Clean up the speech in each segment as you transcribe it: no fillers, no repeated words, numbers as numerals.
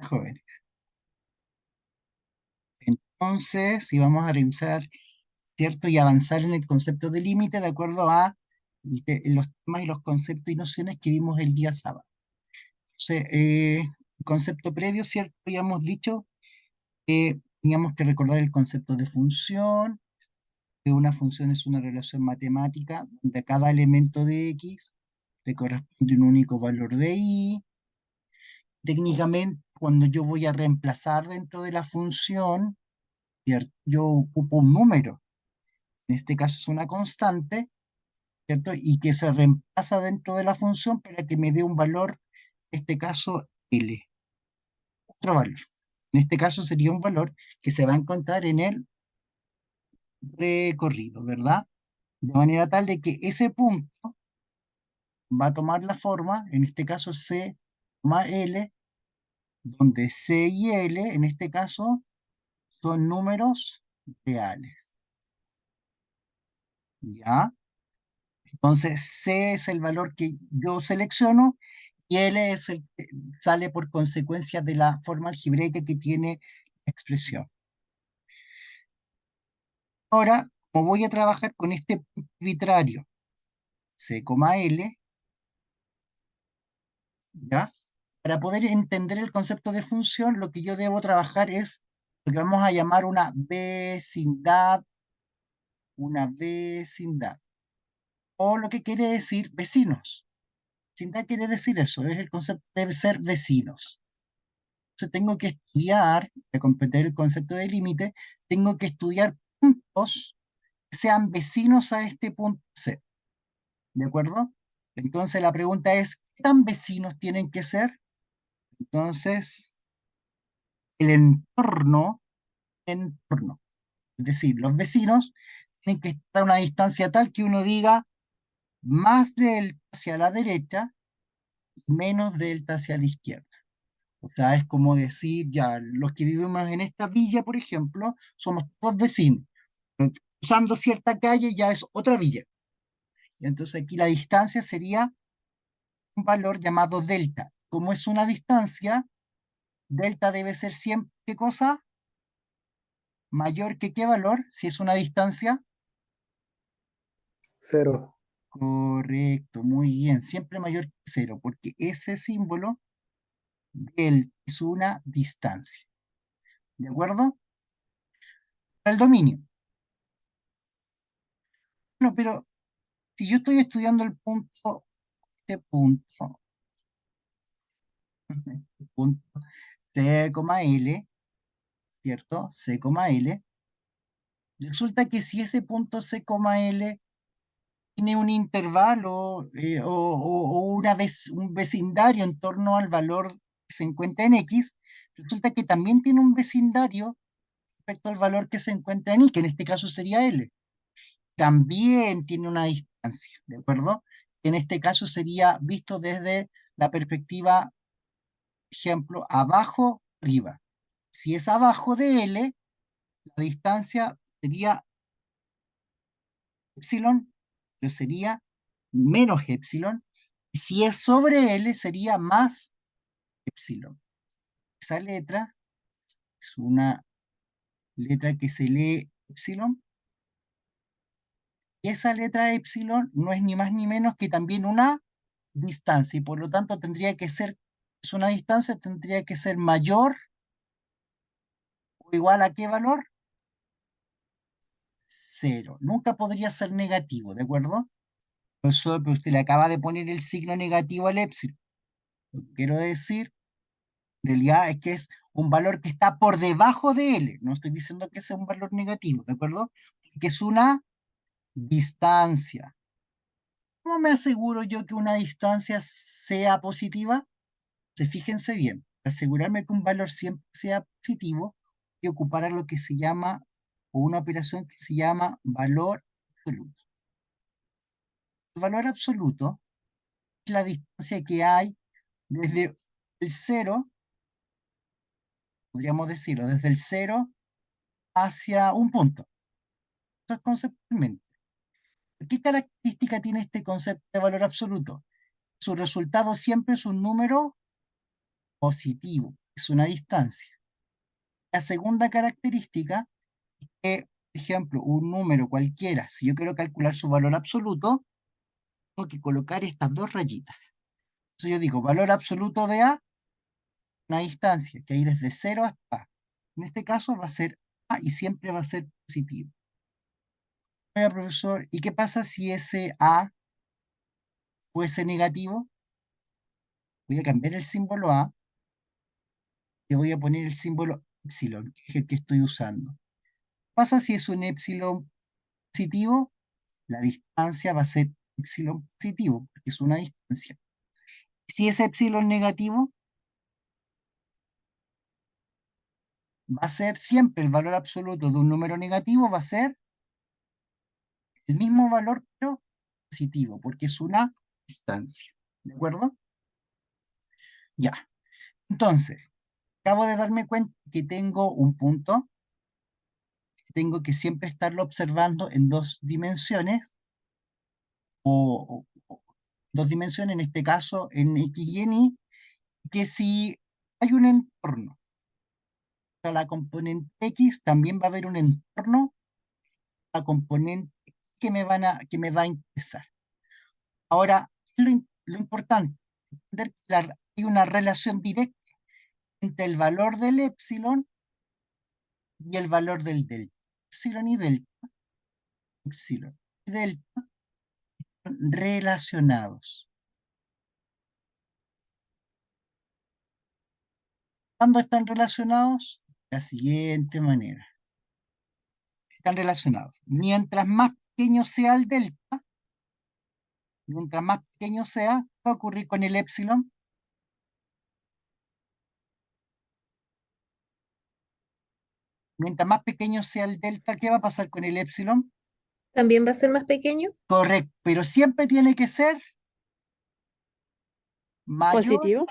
jóvenes. Entonces, si vamos a revisar, ¿cierto? Y avanzar en el concepto de límite de acuerdo a los temas y los conceptos y nociones que vimos el día sábado. Entonces, concepto previo, ¿cierto? Habíamos dicho que teníamos que recordar el concepto de función, que una función es una relación matemática donde a cada elemento de X le corresponde un único valor de Y. Técnicamente, cuando yo voy a reemplazar dentro de la función, ¿cierto? Yo ocupo un número, en este caso es una constante, ¿cierto? Y que se reemplaza dentro de la función para que me dé un valor, en este caso L, otro valor. En este caso sería un valor que se va a encontrar en el recorrido, ¿verdad? De manera tal de que ese punto va a tomar la forma, en este caso C, L, donde C y L, en este caso, son números reales. ¿Ya? Entonces, C es el valor que yo selecciono y L es el que sale por consecuencia de la forma algebraica que tiene la expresión. Ahora, como voy a trabajar con este punto arbitrario, C, L, ¿ya? Para poder entender el concepto de función, lo que yo debo trabajar es lo que vamos a llamar una vecindad, o lo que quiere decir vecinos. Vecindad quiere decir eso, es el concepto, debe ser vecinos. Entonces tengo que estudiar, para comprender el concepto de límite, tengo que estudiar puntos que sean vecinos a este punto C, ¿de acuerdo? Entonces la pregunta es, ¿qué tan vecinos tienen que ser? Entonces, el entorno, es decir, los vecinos tienen que estar a una distancia tal que uno diga más delta hacia la derecha y menos delta hacia la izquierda. O sea, es como decir, ya, los que vivimos en esta villa, por ejemplo, somos todos vecinos. Pero usando cierta calle ya es otra villa. Y entonces aquí la distancia sería un valor llamado delta. Como es una distancia, delta debe ser siempre, ¿qué cosa? Mayor que qué valor, si es una distancia. Cero. Correcto, muy bien. Siempre mayor que cero, porque ese símbolo del es una distancia. ¿De acuerdo? El dominio. Bueno, pero si yo estoy estudiando el punto, este punto, este punto C, L, ¿cierto? C, L. Resulta que si ese punto C, L tiene un intervalo o una vez, un vecindario en torno al valor que se encuentra en X, resulta que también tiene un vecindario respecto al valor que se encuentra en Y, que en este caso sería L. También tiene una distancia, ¿de acuerdo? En este caso sería visto desde la perspectiva, ejemplo, abajo, arriba. Si es abajo de L, la distancia sería epsilon, pero sería menos epsilon. Y si es sobre L, sería más epsilon. Esa letra es una letra que se lee epsilon. Y esa letra epsilon no es ni más ni menos que también una distancia. Y por lo tanto tendría que ser, es una distancia, tendría que ser mayor o igual a qué valor? Cero. Nunca podría ser negativo, ¿de acuerdo? Profesor, pero usted le acaba de poner el signo negativo al epsilon. Lo que quiero decir, en realidad, es que es un valor que está por debajo de L. No estoy diciendo que sea un valor negativo, ¿de acuerdo? Que es una distancia. ¿Cómo me aseguro yo que una distancia sea positiva? Entonces, fíjense bien, para asegurarme que un valor siempre sea positivo, hay que ocupar lo que se llama, o una operación que se llama valor absoluto. El valor absoluto es la distancia que hay desde el cero, podríamos decirlo, desde el cero hacia un punto. Eso es conceptualmente. ¿Qué característica tiene este concepto de valor absoluto? Su resultado siempre es un número positivo. es una distancia. La segunda característica es que, por ejemplo, un número cualquiera, si yo quiero calcular su valor absoluto, tengo que colocar estas dos rayitas. Entonces yo digo, valor absoluto de A, una distancia que hay desde 0 hasta A. En este caso va a ser A y siempre va a ser positivo. Oiga, profesor, ¿y qué pasa si ese A fuese negativo? Voy a cambiar el símbolo A y voy a poner el símbolo epsilon, que es el que estoy usando. ¿Qué pasa si es un epsilon positivo? La distancia va a ser epsilon positivo, porque es una distancia. Si es epsilon negativo, va a ser siempre el valor absoluto de un número negativo, va a ser el mismo valor, pero positivo, porque es una distancia. ¿De acuerdo? Ya. Entonces, acabo de darme cuenta que tengo un punto, que tengo que siempre estarlo observando en dos dimensiones, o dos dimensiones, en este caso en X y en Y, que si hay un entorno a la componente X, también va a haber un entorno a la componente que me va a interesar. Ahora, lo importante, entender que hay una relación directa entre el valor del epsilon y el valor del delta. Epsilon y delta son relacionados. ¿Cuándo están relacionados? De la siguiente manera. Están relacionados. Mientras más pequeño sea el delta, mientras más pequeño sea, ¿qué va a ocurrir con el epsilon? Mientras más pequeño sea el delta, ¿qué va a pasar con el epsilon? ¿También va a ser más pequeño? Correcto, pero siempre tiene que ser mayor, Positivo.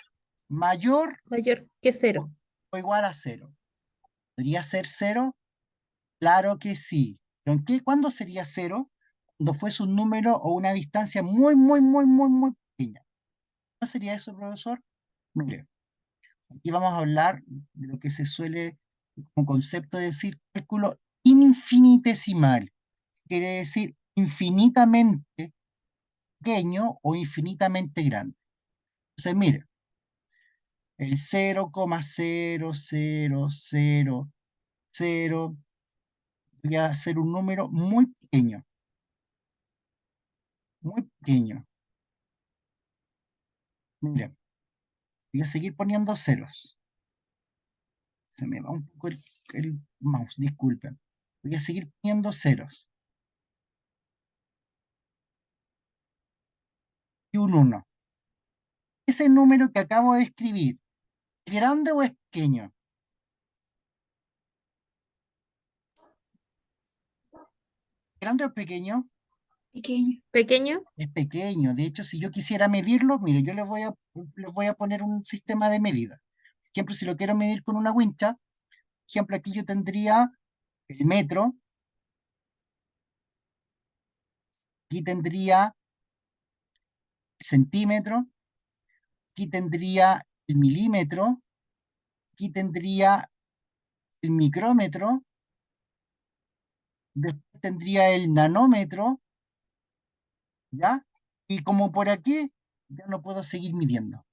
mayor Mayor que o, cero. o igual a cero. ¿Podría ser cero? Claro que sí. ¿Pero en qué? ¿Cuándo sería cero? Cuando fuese un número o una distancia muy, muy, muy, muy, muy pequeña. ¿No sería eso, profesor? Mire, aquí vamos a hablar de lo que se suele como concepto de decir cálculo infinitesimal. Quiere decir infinitamente pequeño o infinitamente grande. Entonces, mire, el 0,0000 voy a hacer un número muy pequeño. Mire, voy a seguir poniendo ceros. Se me va un poco el mouse, disculpen. Voy a seguir poniendo ceros y un uno. Ese número que acabo de escribir, ¿es grande o es pequeño? ¿Grande o pequeño? Pequeño. Pequeño. Es pequeño. De hecho, si yo quisiera medirlo, mire, les voy a poner un sistema de medida. Por ejemplo, si lo quiero medir con una wincha, por ejemplo, aquí yo tendría el metro, aquí tendría el centímetro, aquí tendría el milímetro, aquí tendría el micrómetro, después tendría el nanómetro, ¿ya? Y como por aquí, ya no puedo seguir midiendo.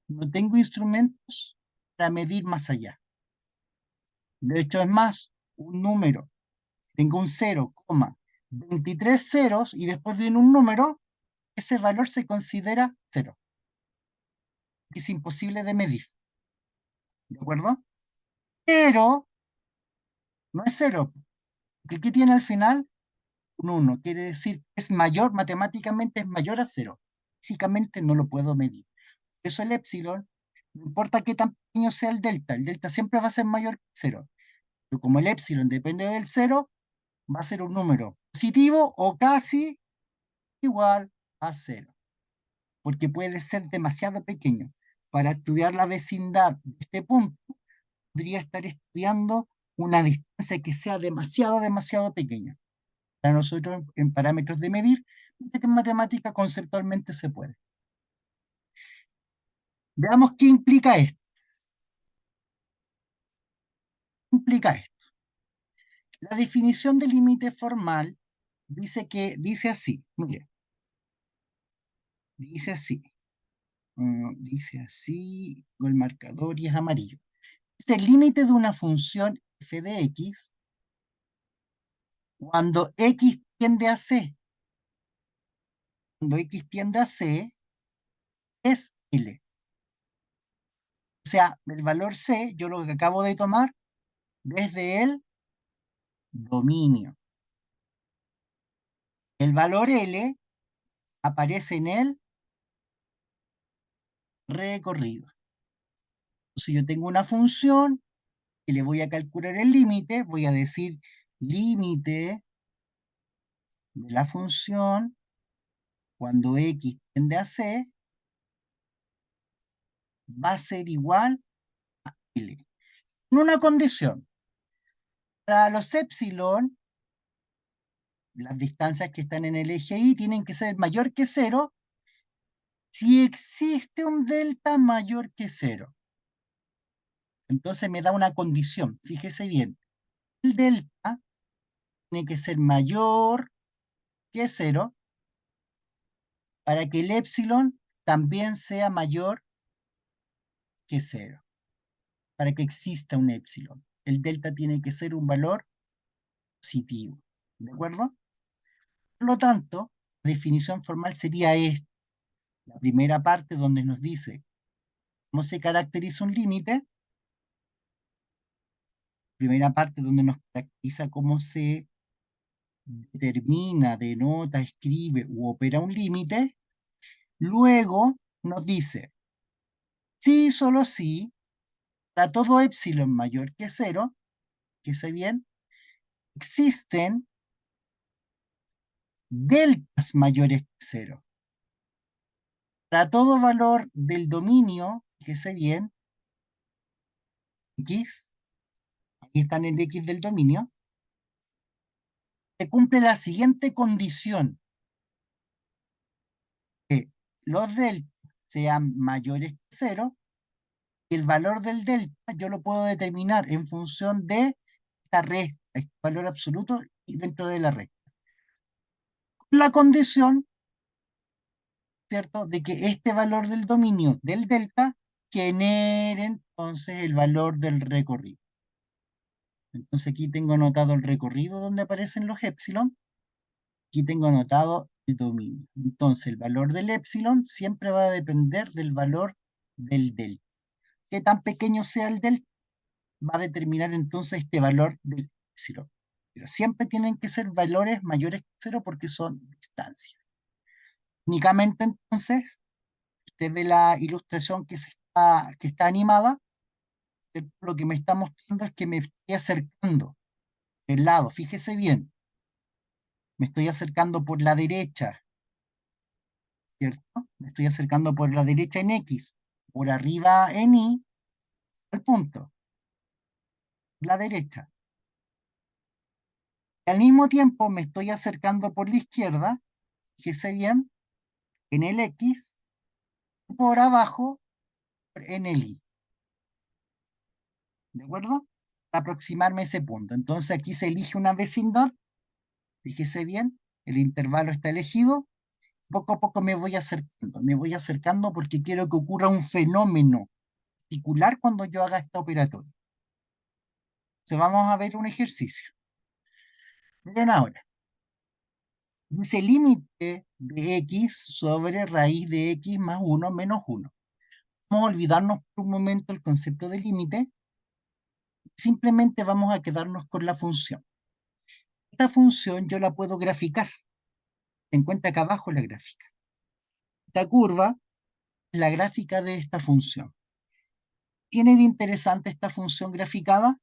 No tengo instrumentos para medir más allá. De hecho, es más, un número, tengo un 0,23 ceros y después viene un número, ese valor se considera cero. Es imposible de medir, ¿de acuerdo? Pero no es cero, porque ¿qué tiene al final? Un 1, quiere decir que es mayor, matemáticamente es mayor a cero. Físicamente no lo puedo medir. Por eso el epsilon, no importa qué tan pequeño sea el delta siempre va a ser mayor que cero. Pero como el epsilon depende del cero, va a ser un número positivo o casi igual a cero, porque puede ser demasiado pequeño. Para estudiar la vecindad de este punto, podría estar estudiando una distancia que sea demasiado, demasiado pequeña. Para nosotros, en parámetros de medir, mientras que en matemática conceptualmente se puede. Veamos qué implica esto. implica esto? La definición de límite formal dice así, mire, dice así, dice así, con el marcador y es amarillo. Es el límite de una función f de x cuando x tiende a c. Cuando x tiende a c es L. O sea, el valor c, yo lo que acabo de tomar desde el dominio. El valor L aparece en el recorrido. Si yo tengo una función y le voy a calcular el límite, voy a decir límite de la función cuando x tiende a c va a ser igual a L. En una condición, para los epsilon, las distancias que están en el eje Y tienen que ser mayor que cero si existe un delta mayor que cero. Entonces me da una condición, fíjese bien, el delta tiene que ser mayor que cero para que el epsilon también sea mayor que cero, para que exista un epsilon. El delta tiene que ser un valor positivo, ¿de acuerdo? Por lo tanto, la definición formal sería esta. La primera parte donde nos dice cómo se caracteriza un límite, primera parte donde nos caracteriza cómo se determina, denota, escribe u opera un límite. Luego nos dice, sí, solo sí, para todo epsilon mayor que cero, que sé bien, existen deltas mayores que cero. Para todo valor del dominio, que sé bien, x, aquí está en el x del dominio, se cumple la siguiente condición, que los deltas sean mayores que cero, y el valor del delta yo lo puedo determinar en función de esta resta, este valor absoluto y dentro de la recta. La condición, ¿cierto?, de que este valor del dominio del delta genere entonces el valor del recorrido. Entonces aquí tengo anotado el recorrido donde aparecen los epsilon, aquí tengo anotado el dominio. Entonces el valor del epsilon siempre va a depender del valor del delta. Qué tan pequeño sea el delta va a determinar entonces este valor del epsilon. Pero siempre tienen que ser valores mayores que cero porque son distancias. Únicamente entonces, usted ve la ilustración que está animada, lo que me está mostrando es que me estoy acercando el lado, fíjese bien, me estoy acercando por la derecha, ¿cierto? Me estoy acercando por la derecha en X, por arriba en Y, al punto, la derecha. Y al mismo tiempo me estoy acercando por la izquierda, fíjese bien, en el X, por abajo en el Y. ¿De acuerdo? Para aproximarme a ese punto. Entonces aquí se elige una vecindad, fíjese bien, el intervalo está elegido, poco a poco me voy acercando porque quiero que ocurra un fenómeno particular cuando yo haga esta operatoria. Entonces vamos a ver un ejercicio. Miren ahora, dice límite de x sobre raíz de x más 1 menos 1. Vamos a olvidarnos por un momento el concepto de límite, simplemente vamos a quedarnos con la función. Esta función yo la puedo graficar. Se encuentra acá abajo la gráfica. Esta curva es la gráfica de esta función. Tiene de interesante esta función graficada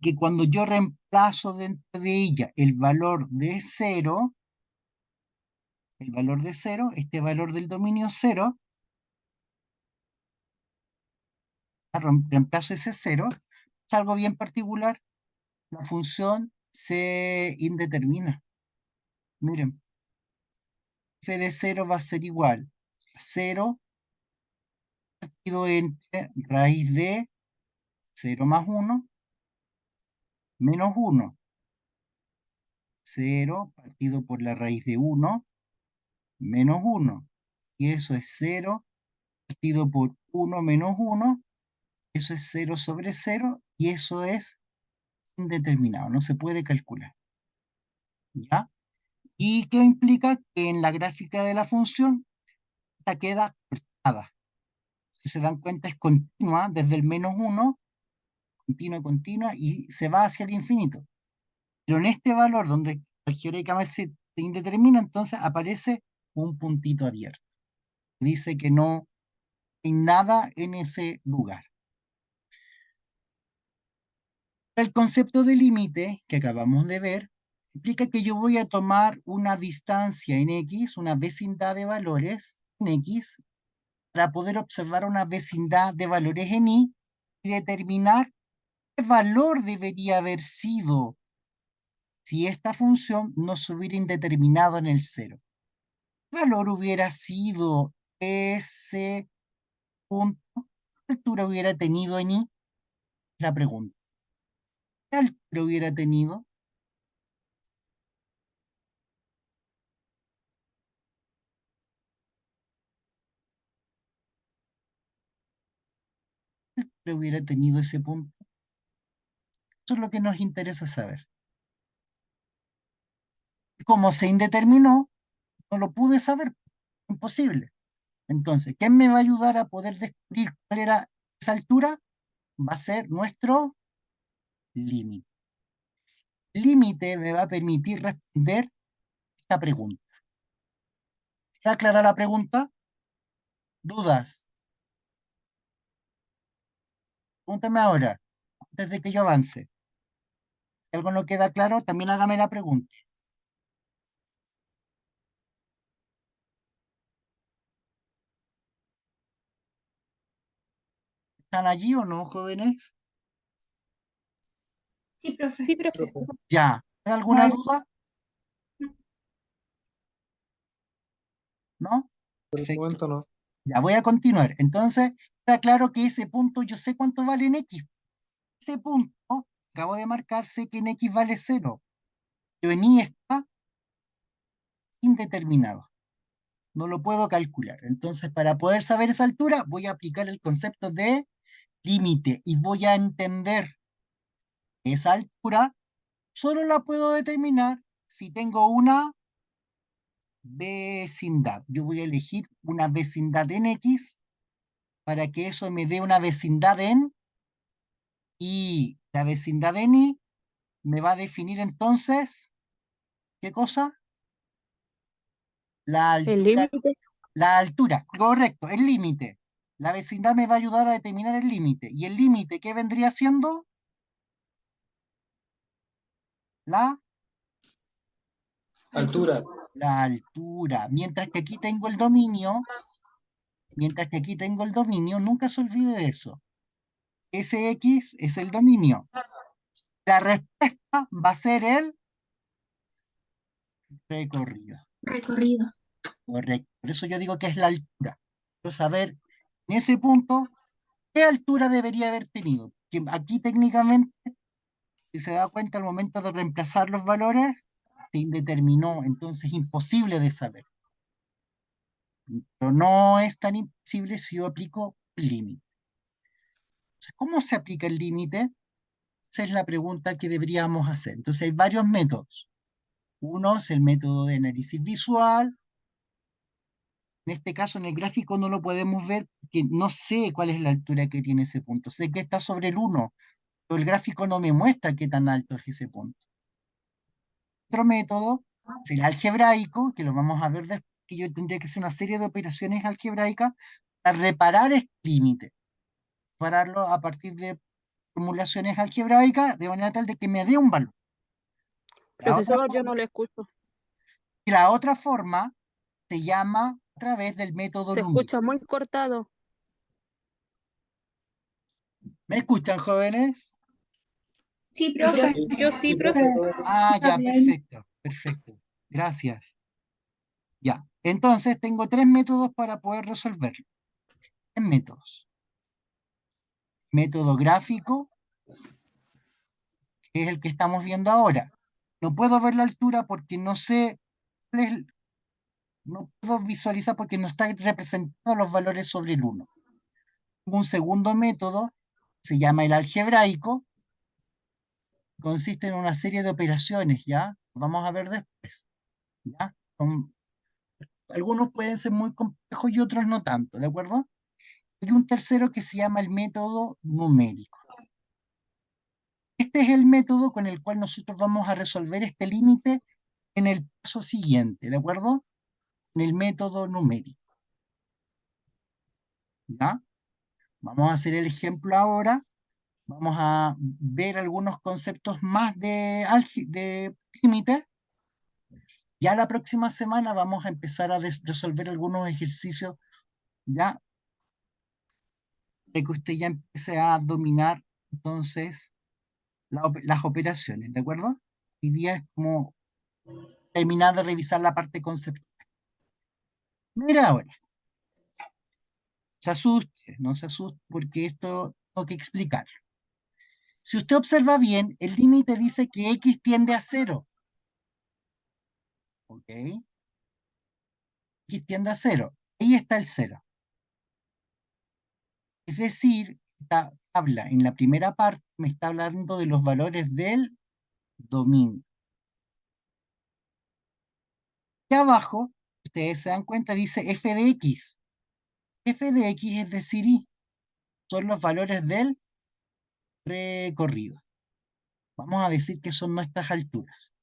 que cuando yo reemplazo dentro de ella el valor de cero, este valor del dominio cero, reemplazo ese cero, es algo bien particular, la función se indetermina. Miren, f de cero va a ser igual a 0 partido entre raíz de 0 más 1 menos 1, 0 partido por la raíz de 1, menos 1. Y eso es 0 partido por 1 menos 1, eso es 0 sobre 0, y eso es indeterminado, no se puede calcular. ¿Ya? ¿Y qué implica? Que en la gráfica de la función, esta queda cortada. Si se dan cuenta, es continua desde el menos 1, continua, continua, y se va hacia el infinito. Pero en este valor, donde algebraicamente se indetermina, entonces aparece un puntito abierto. Dice que no hay nada en ese lugar. El concepto de límite que acabamos de ver implica que yo voy a tomar una distancia en X, una vecindad de valores en X, para poder observar una vecindad de valores en Y y determinar qué valor debería haber sido si esta función no se hubiera indeterminado en el cero. ¿Qué valor hubiera sido ese punto? ¿Qué altura hubiera tenido en Y? La pregunta. ¿Qué altura hubiera tenido? ¿Qué hubiera tenido ese punto? Eso es lo que nos interesa saber. Como se indeterminó, no lo pude saber. Imposible. Entonces, ¿quién me va a ayudar a poder descubrir cuál era esa altura? Va a ser nuestro límite. El límite me va a permitir responder esta pregunta. ¿Está clara la pregunta? ¿Dudas? Pregúntame ahora, antes de que yo avance. Si algo no queda claro, también hágame la pregunta. ¿Están allí o no, jóvenes? Sí, profe. Sí, profe. Ya. ¿Hay alguna duda? ¿No? Por el Perfecto. momento no. Ya voy a continuar. Entonces, está claro que ese punto yo sé cuánto vale en X. Ese punto, acabo de marcar, sé que en X vale 0. Pero en Y está indeterminado. No lo puedo calcular. Entonces, para poder saber esa altura, voy a aplicar el concepto de límite y voy a entender que esa altura solo la puedo determinar si tengo una vecindad. Yo voy a elegir una vecindad en X para que eso me dé una vecindad en Y. La vecindad en Y me va a definir entonces, ¿qué cosa? La El altura. límite. La altura, correcto, el límite. La vecindad me va a ayudar a determinar el límite. ¿Y el límite qué vendría siendo? La, Altura. la altura. Mientras que aquí tengo el dominio, nunca se olvide de eso. Ese X es el dominio. La respuesta va a ser el recorrido. Recorrido. Correcto. Por eso yo digo que es la altura. Quiero saber, en ese punto, ¿qué altura debería haber tenido? Que aquí técnicamente, si se da cuenta al momento de reemplazar los valores, se indeterminó, entonces es imposible de saber. Pero no es tan imposible si yo aplico un límite. Entonces, ¿cómo se aplica el límite? Esa es la pregunta que deberíamos hacer. Entonces hay varios métodos. Uno es el método de análisis visual. En este caso, en el gráfico no lo podemos ver porque no sé cuál es la altura que tiene ese punto. Sé que está sobre el 1, pero el gráfico no me muestra qué tan alto es ese punto. Otro método es el algebraico, que lo vamos a ver después, que yo tendría que hacer una serie de operaciones algebraicas para reparar este límite. Repararlo a partir de formulaciones algebraicas de manera tal de que me dé un valor. Profesor, yo no le escucho. Y la otra forma se llama a través del método Se Lumí. escucha muy cortado. ¿Me escuchan, jóvenes? Sí, profe. Yo sí, Sí, profe. profe, todo bien. Ah, Está ya, bien. perfecto, perfecto. Gracias. Ya. Entonces, tengo tres métodos para poder resolverlo. Tres métodos. Método gráfico, que es el que estamos viendo ahora. No puedo ver la altura porque no sé, no puedo visualizar porque no están representados los valores sobre el 1. Un segundo método se llama el algebraico, consiste en una serie de operaciones, ¿ya? Vamos a ver después, ¿ya? Algunos pueden ser muy complejos y otros no tanto, ¿de acuerdo? Hay un tercero que se llama el método numérico. Este es el método con el cual nosotros vamos a resolver este límite en el paso siguiente, ¿de acuerdo? En el método numérico, ¿ya? Vamos a hacer el ejemplo ahora. Vamos a ver algunos conceptos más de límite. Ya la próxima semana vamos a empezar a resolver algunos ejercicios, ya, de que usted ya empiece a dominar entonces las operaciones, ¿de acuerdo? Hoy día es como terminar de revisar la parte conceptual. Mira ahora, se asuste, no se asuste porque esto tengo que explicar. Si usted observa bien, el límite dice que x tiende a 0, ¿ok? X tiende a 0, ahí está el 0. Es decir, esta tabla en la primera parte me está hablando de los valores del dominio. Y abajo, ustedes se dan cuenta, dice f de x. F de x es decir y, son los valores del recorrido. Vamos a decir que son nuestras alturas.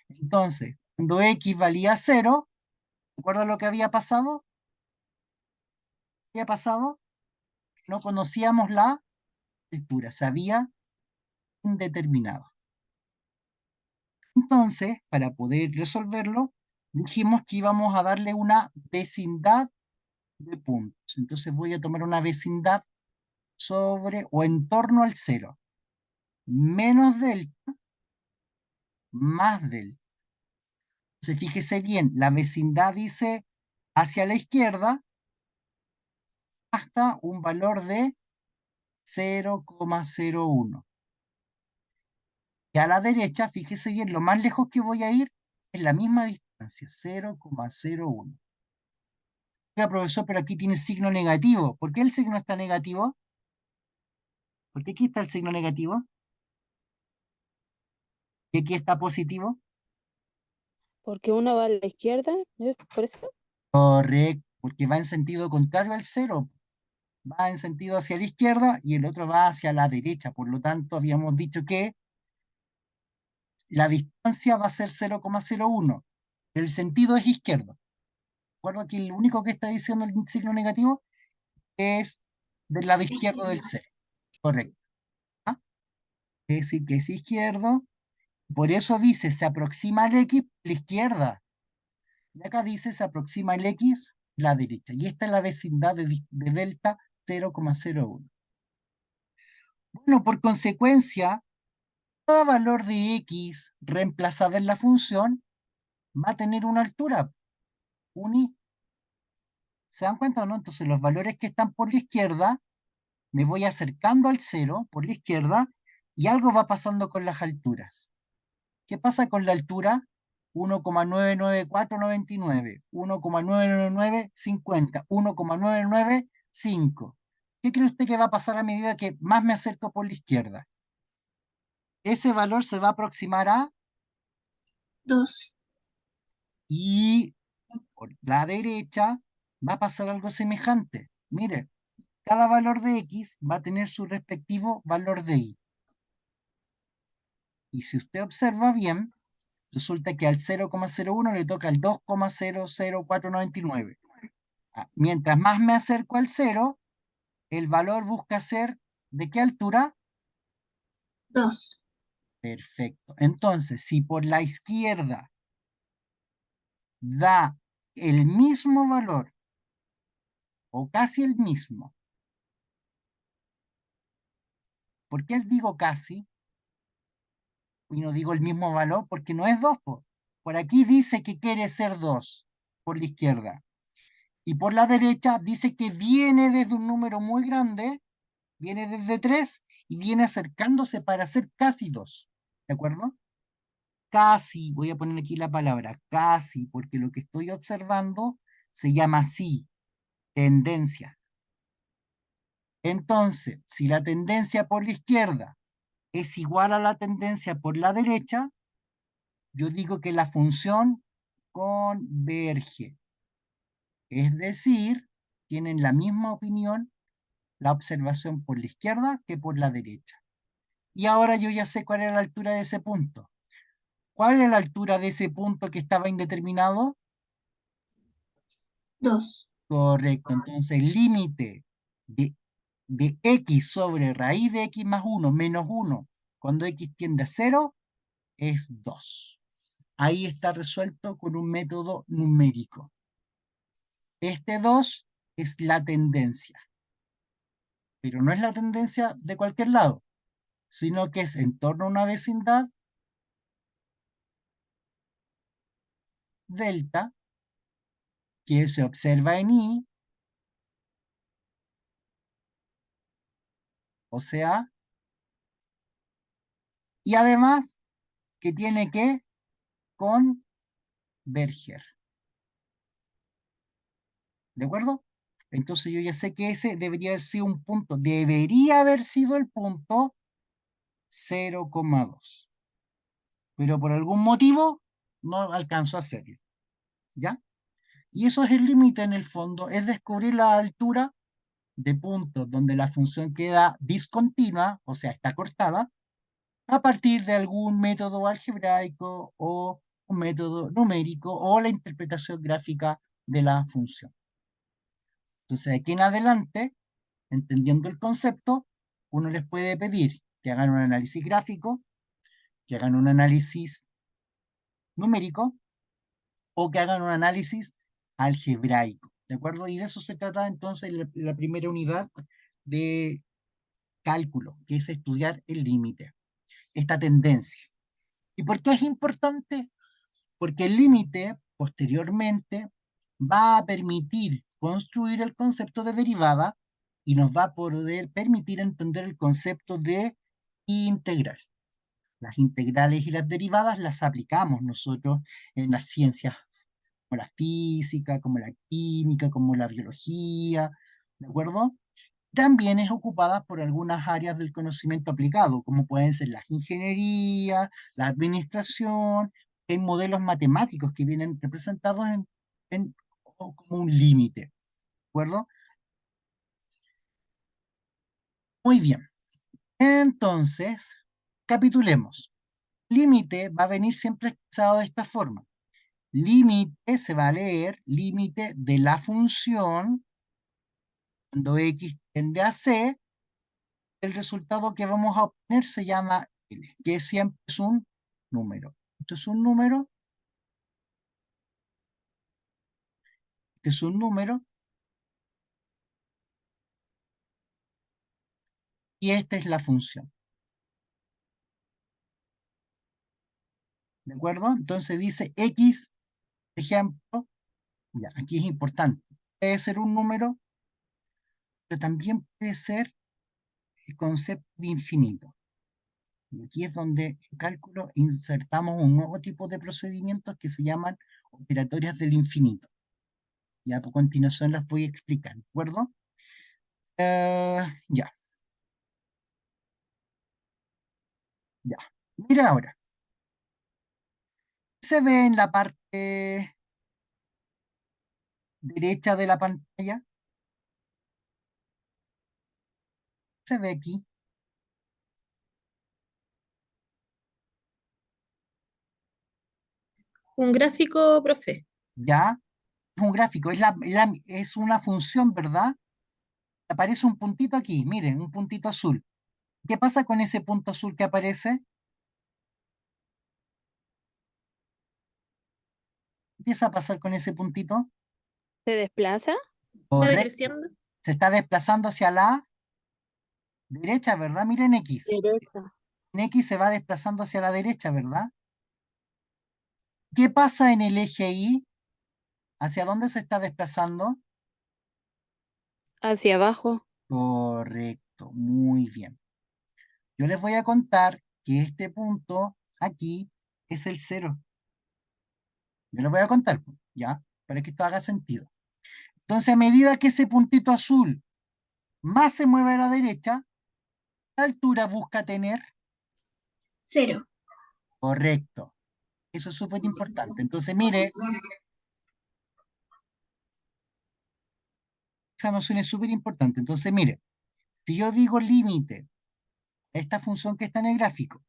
Entonces, cuando x valía 0, ¿recuerda lo que había pasado? ¿Qué había pasado? No conocíamos la altura, se había indeterminado. Entonces, para poder resolverlo, dijimos que íbamos a darle una vecindad de puntos. Entonces voy a tomar una vecindad sobre o en torno al 0, menos delta, más delta. Entonces fíjese bien, la vecindad dice hacia la izquierda hasta un valor de 0,01. Y a la derecha, fíjese bien, lo más lejos que voy a ir es la misma distancia, 0,01. Oiga, profesor, pero aquí tiene signo negativo. ¿Por qué el signo está negativo? ¿Por qué aquí está el signo negativo? ¿Y aquí está positivo? Porque una va a la izquierda, ¿es por eso? Correcto, porque va en sentido contrario al 0. Va en sentido hacia la izquierda y el otro va hacia la derecha. Por lo tanto, habíamos dicho que la distancia va a ser 0,01. El sentido es izquierdo. Recuerdo que el único que está diciendo el signo negativo es del lado izquierdo del 0. Correcto. ¿Ah? Es decir, que es izquierdo. Por eso dice, se aproxima al X a la izquierda. Y acá dice, se aproxima el X a la derecha. Y esta es la vecindad de delta 0,01. Bueno, por consecuencia, cada valor de X reemplazada en la función va a tener una altura, un y. ¿Se dan cuenta o no? Entonces los valores que están por la izquierda, me voy acercando al 0 por la izquierda y algo va pasando con las alturas. ¿Qué pasa con la altura? 1,99499, 1,99950, 1,995. ¿Qué cree usted que va a pasar a medida que más me acerco por la izquierda? Ese valor se va a aproximar a 2. Y por la derecha va a pasar algo semejante. Mire, cada valor de X va a tener su respectivo valor de Y. Y si usted observa bien, resulta que al 0,01 le toca el 2,00499. Mientras más me acerco al 0, el valor busca ser ¿de qué altura? 2. Perfecto. Entonces, si por la izquierda da el mismo valor o casi el mismo, ¿por qué digo casi? Y no digo el mismo valor porque no es 2. Por aquí dice que quiere ser 2 por la izquierda. Y por la derecha dice que viene desde un número muy grande, viene desde 3 y viene acercándose para ser casi 2. ¿De acuerdo? Casi, voy a poner aquí la palabra casi, porque lo que estoy observando se llama así, tendencia. Entonces, si la tendencia por la izquierda es igual a la tendencia por la derecha, yo digo que la función converge. Es decir, tienen la misma opinión la observación por la izquierda que por la derecha. Y ahora yo ya sé cuál era la altura de ese punto. ¿Cuál era la altura de ese punto que estaba indeterminado? 2. Correcto. Entonces, el límite de x sobre raíz de x más 1 menos 1 cuando x tiende a 0 es 2. Ahí está resuelto con un método numérico. Este 2 es la tendencia, pero no es la tendencia de cualquier lado, sino que es en torno a una vecindad delta que se observa en I, o sea, y además que tiene que converger. ¿De acuerdo? Entonces yo ya sé que ese debería haber sido un punto, debería haber sido el punto 0,2. Pero por algún motivo no alcanzó a hacerlo. ¿Ya? Y eso es el límite en el fondo, es descubrir la altura de puntos donde la función queda discontinua, o sea, está cortada, a partir de algún método algebraico o un método numérico o la interpretación gráfica de la función. Entonces, de aquí en adelante, entendiendo el concepto, uno les puede pedir que hagan un análisis gráfico, que hagan un análisis numérico o que hagan un análisis algebraico. ¿De acuerdo? Y de eso se trata entonces la primera unidad de cálculo, que es estudiar el límite, esta tendencia. ¿Y por qué es importante? Porque el límite posteriormente va a permitir construir el concepto de derivada y nos va a poder permitir entender el concepto de integral. Las integrales y las derivadas las aplicamos nosotros en las ciencias como la física, como la química, como la biología, ¿de acuerdo? También es ocupada por algunas áreas del conocimiento aplicado, como pueden ser la ingeniería, la administración, hay modelos matemáticos que vienen representados como un límite, ¿de acuerdo? Muy bien, entonces, capitulemos. Límite va a venir siempre expresado de esta forma. Límite se va a leer límite de la función cuando x tiende a c, el resultado que vamos a obtener se llama L, que siempre es un número. Esto es un número, este es un número, y esta es la función. ¿De acuerdo? Entonces dice X, ejemplo, ya, aquí es importante. Puede ser un número, pero también puede ser el concepto de infinito. Y aquí es donde en cálculo insertamos un nuevo tipo de procedimientos que se llaman operatorias del infinito. Ya a continuación las voy a explicar, ¿de acuerdo? Ya, ya. Mira ahora, ¿qué se ve en la parte derecha de la pantalla? ¿Qué se ve aquí? Un gráfico, profe. Ya, es un gráfico, es una función, ¿verdad? Aparece un puntito aquí, miren, un puntito azul. ¿Qué pasa con ese punto azul que aparece? ¿Qué empieza a pasar con ese puntito? ¿Se desplaza? ¿Va Correcto. decreciendo? Se está desplazando hacia la derecha, ¿verdad? Miren X. Derecha. En X se va desplazando hacia la derecha, ¿verdad? ¿Qué pasa en el eje Y? ¿Hacia dónde se está desplazando? Hacia abajo. Correcto, muy bien. Yo les voy a contar que este punto aquí es el 0. Yo lo voy a contar, pues, ¿ya? Para que esto haga sentido. Entonces, a medida que ese puntito azul más se mueve a la derecha, ¿qué altura busca tener? 0. Correcto. Eso es súper importante. Entonces, mire, esa noción es súper importante. Entonces, mire, si yo digo límite, esta función que está en el gráfico,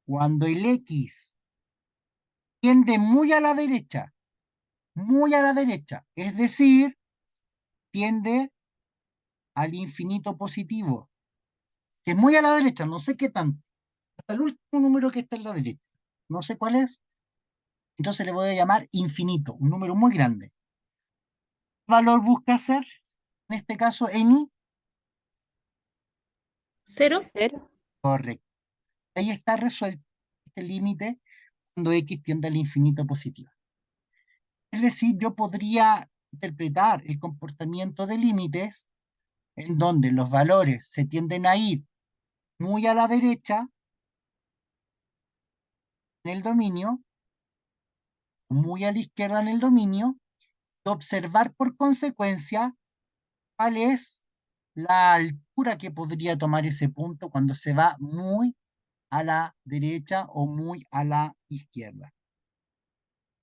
cuando el x tiende muy a la derecha, es decir, tiende al infinito positivo, que es muy a la derecha, no sé qué tanto, hasta el último número que está en la derecha, no sé cuál es, entonces le voy a llamar infinito, un número muy grande. ¿Qué valor busca ser? En este caso, en i, 0. 0. correcto. Ahí está resuelto este límite cuando x tiende al infinito positivo. Es decir, yo podría interpretar el comportamiento de límites en donde los valores se tienden a ir muy a la derecha en el dominio, muy a la izquierda en el dominio, y observar por consecuencia cuál es la altura que podría tomar ese punto cuando se va muy a la derecha o muy a la izquierda.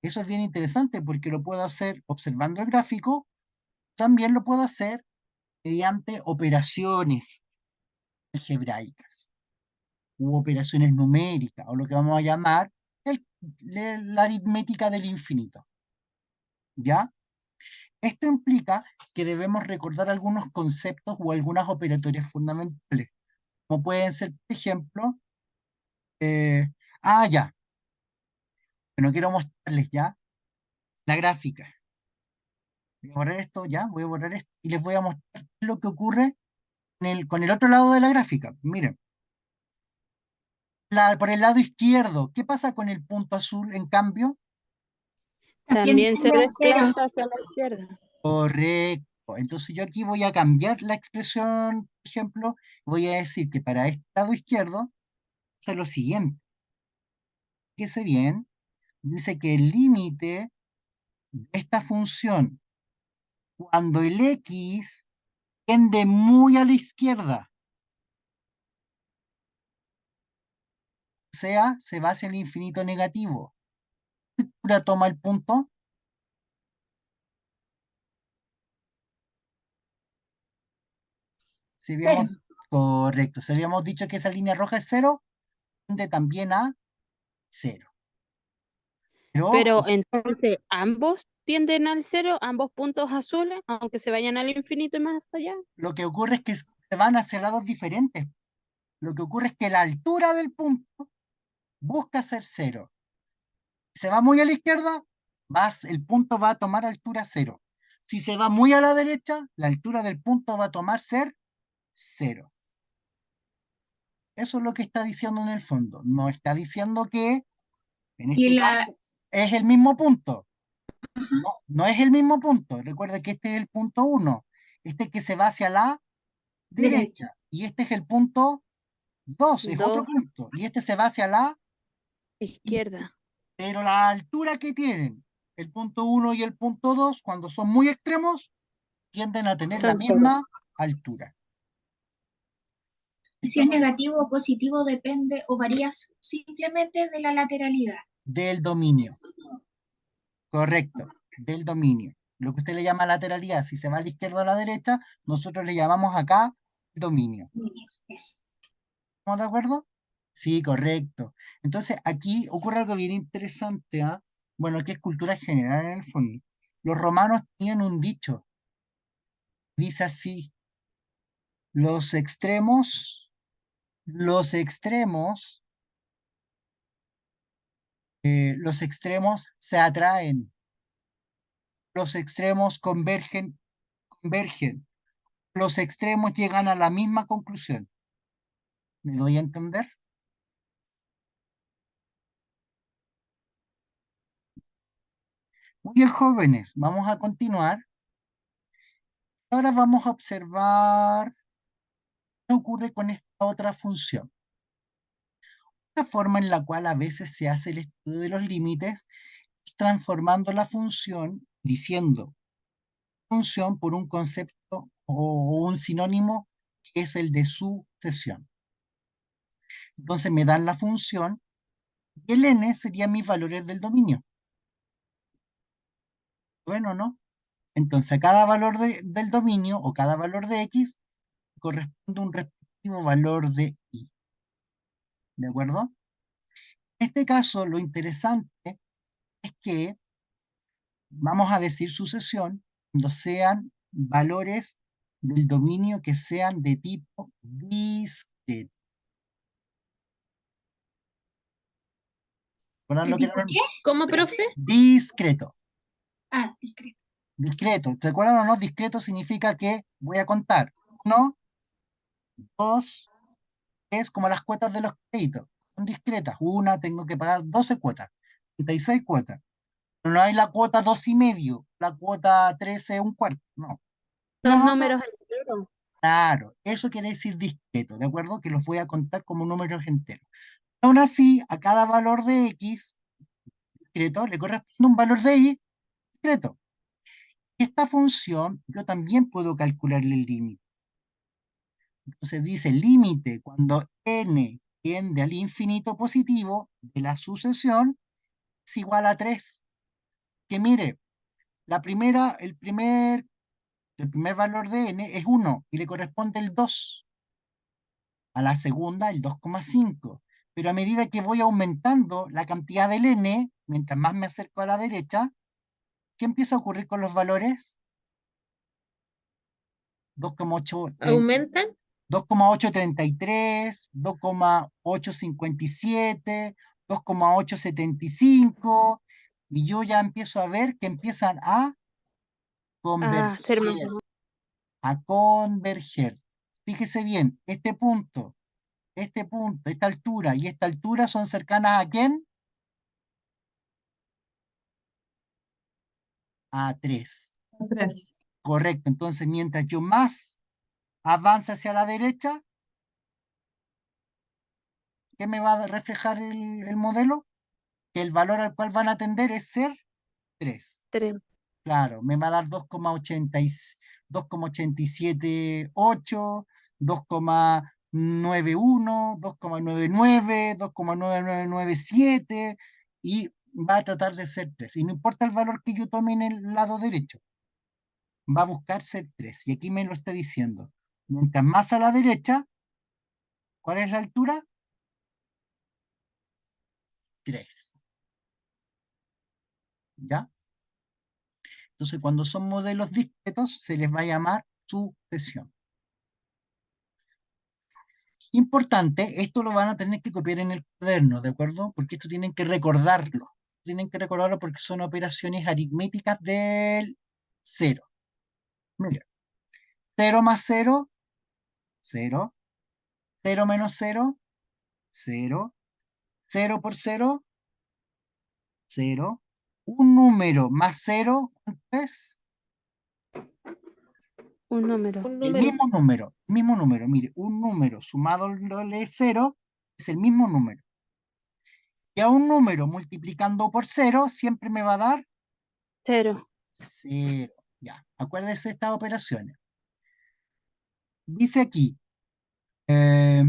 Eso es bien interesante porque lo puedo hacer observando el gráfico, también lo puedo hacer mediante operaciones algebraicas u operaciones numéricas, o lo que vamos a llamar la aritmética del infinito. ¿Ya? Esto implica que debemos recordar algunos conceptos o algunas operatorias fundamentales, como pueden ser, por ejemplo, eh, ya, bueno, quiero mostrarles ya la gráfica. Voy a borrar esto, ya, voy a borrar esto, y les voy a mostrar lo que ocurre con el otro lado de la gráfica. Miren, por el lado izquierdo, ¿qué pasa con el punto azul, en cambio? También También se tiende a 0. desplaza hacia la izquierda. Correcto. Entonces yo aquí voy a cambiar la expresión, por ejemplo, voy a decir que para este lado izquierdo es lo siguiente. Fíjese bien, dice que el límite de esta función, cuando el x tiende muy a la izquierda, o sea, se va hacia el infinito negativo, ahora toma el punto. Si 0. habíamos, correcto, si habíamos dicho que esa línea roja es 0, tiende también a 0. Pero Pero ojo, entonces ambos tienden al 0, ambos puntos azules, aunque se vayan al infinito y más allá. lo que ocurre es que se van hacia lados diferentes. Lo que ocurre es que la altura del punto busca ser 0. Si se va muy a la izquierda, el punto va a tomar altura 0. Si se va muy a la derecha, la altura del punto va a tomar ser 0. Eso es lo que está diciendo en el fondo. No está diciendo que, en Y este la, caso, es el mismo punto. No, no es el mismo punto. Recuerda que este es el punto 1. Este que se va hacia la derecha. derecha. Y este es el punto 2, es otro 2, punto. Y este se va hacia la, izquierda. pero la altura que tienen el punto 1 y el punto 2, cuando son muy extremos, tienden a tener la Son 0. misma altura. Si es negativo o positivo depende o varía simplemente de la lateralidad. Del dominio, correcto, del dominio. Lo que usted le llama lateralidad, si se va a la izquierda o a la derecha, nosotros le llamamos acá dominio. Eso. ¿Estamos de acuerdo? Sí, correcto. Entonces, aquí ocurre algo bien interesante, ¿ah? Bueno, que es cultura general en el fondo. Los romanos tenían un dicho, dice así, los extremos, los extremos se atraen, los extremos convergen, los extremos llegan a la misma conclusión. ¿Me doy a entender? Muy bien, jóvenes, vamos a continuar. Ahora vamos a observar qué ocurre con esta otra función. La forma en la cual a veces se hace el estudio de los límites es transformando la función, diciendo función por un concepto o un sinónimo que es el de sucesión. Entonces me dan la función y el n serían mis valores del dominio. Bueno, ¿no? Entonces a cada valor del dominio o cada valor de x corresponde un respectivo valor de y. ¿De acuerdo? En este caso, lo interesante es que vamos a decir sucesión cuando sean valores del dominio que sean de tipo discreto. ¿Recuerdan ¿De lo que tipo era qué? ¿Cómo, profe? discreto? Ah, discreto. Discreto. ¿Se acuerdan o no? Discreto significa que voy a contar 1, 2, es como las cuotas de los créditos. Son discretas. Una, tengo que pagar 12 cuotas, 36 cuotas. Pero no hay la cuota 2,5, la cuota 13, un cuarto. No. Una Son 12, números enteros. claro, eso quiere decir discreto, ¿de acuerdo? Que los voy a contar como números enteros. Aún así, a cada valor de x discreto le corresponde un valor de y discreto. Esta función yo también puedo calcularle el límite. Entonces dice límite cuando n tiende al infinito positivo de la sucesión es igual a 3. Que mire, el primer valor de n es 1 y le corresponde el 2. A la segunda el 2,5. Pero a medida que voy aumentando la cantidad del n, mientras más me acerco a la derecha, ¿qué empieza a ocurrir con los valores? 2,8, ¿Aumentan? 2,833, 2,857, 2,875, y yo ya empiezo a ver que empiezan a A ser más. converger, a converger. Fíjese bien, esta altura y esta altura son cercanas ¿a quién? A 3. Tres. Correcto, entonces mientras yo más avance hacia la derecha, ¿qué me va a reflejar el modelo? Que el valor al cual van a tender es ser 3. 3. Claro, me va a dar 2,878, 2,91, 2,99, 2,9997 y va a tratar de ser 3. Y no importa el valor que yo tome en el lado derecho, va a buscar ser 3. Y aquí me lo está diciendo. Mientras más a la derecha, ¿cuál es la altura? 3. ¿Ya? Entonces, cuando son modelos discretos, se les va a llamar sucesión. Importante, esto lo van a tener que copiar en el cuaderno, ¿de acuerdo? Porque esto tienen que recordarlo. Tienen que recordarlo porque son operaciones aritméticas del cero. Mira, 0 más 0, 0. 0 menos 0, 0. 0 por 0, 0. Un número más 0, ¿cuánto es? Un número. El mismo número. Mire, un número sumado al doble 0 es el mismo número. Y a un número multiplicando por 0 siempre me va a dar 0. 0. Ya, acuérdese de estas operaciones. Dice aquí, eh,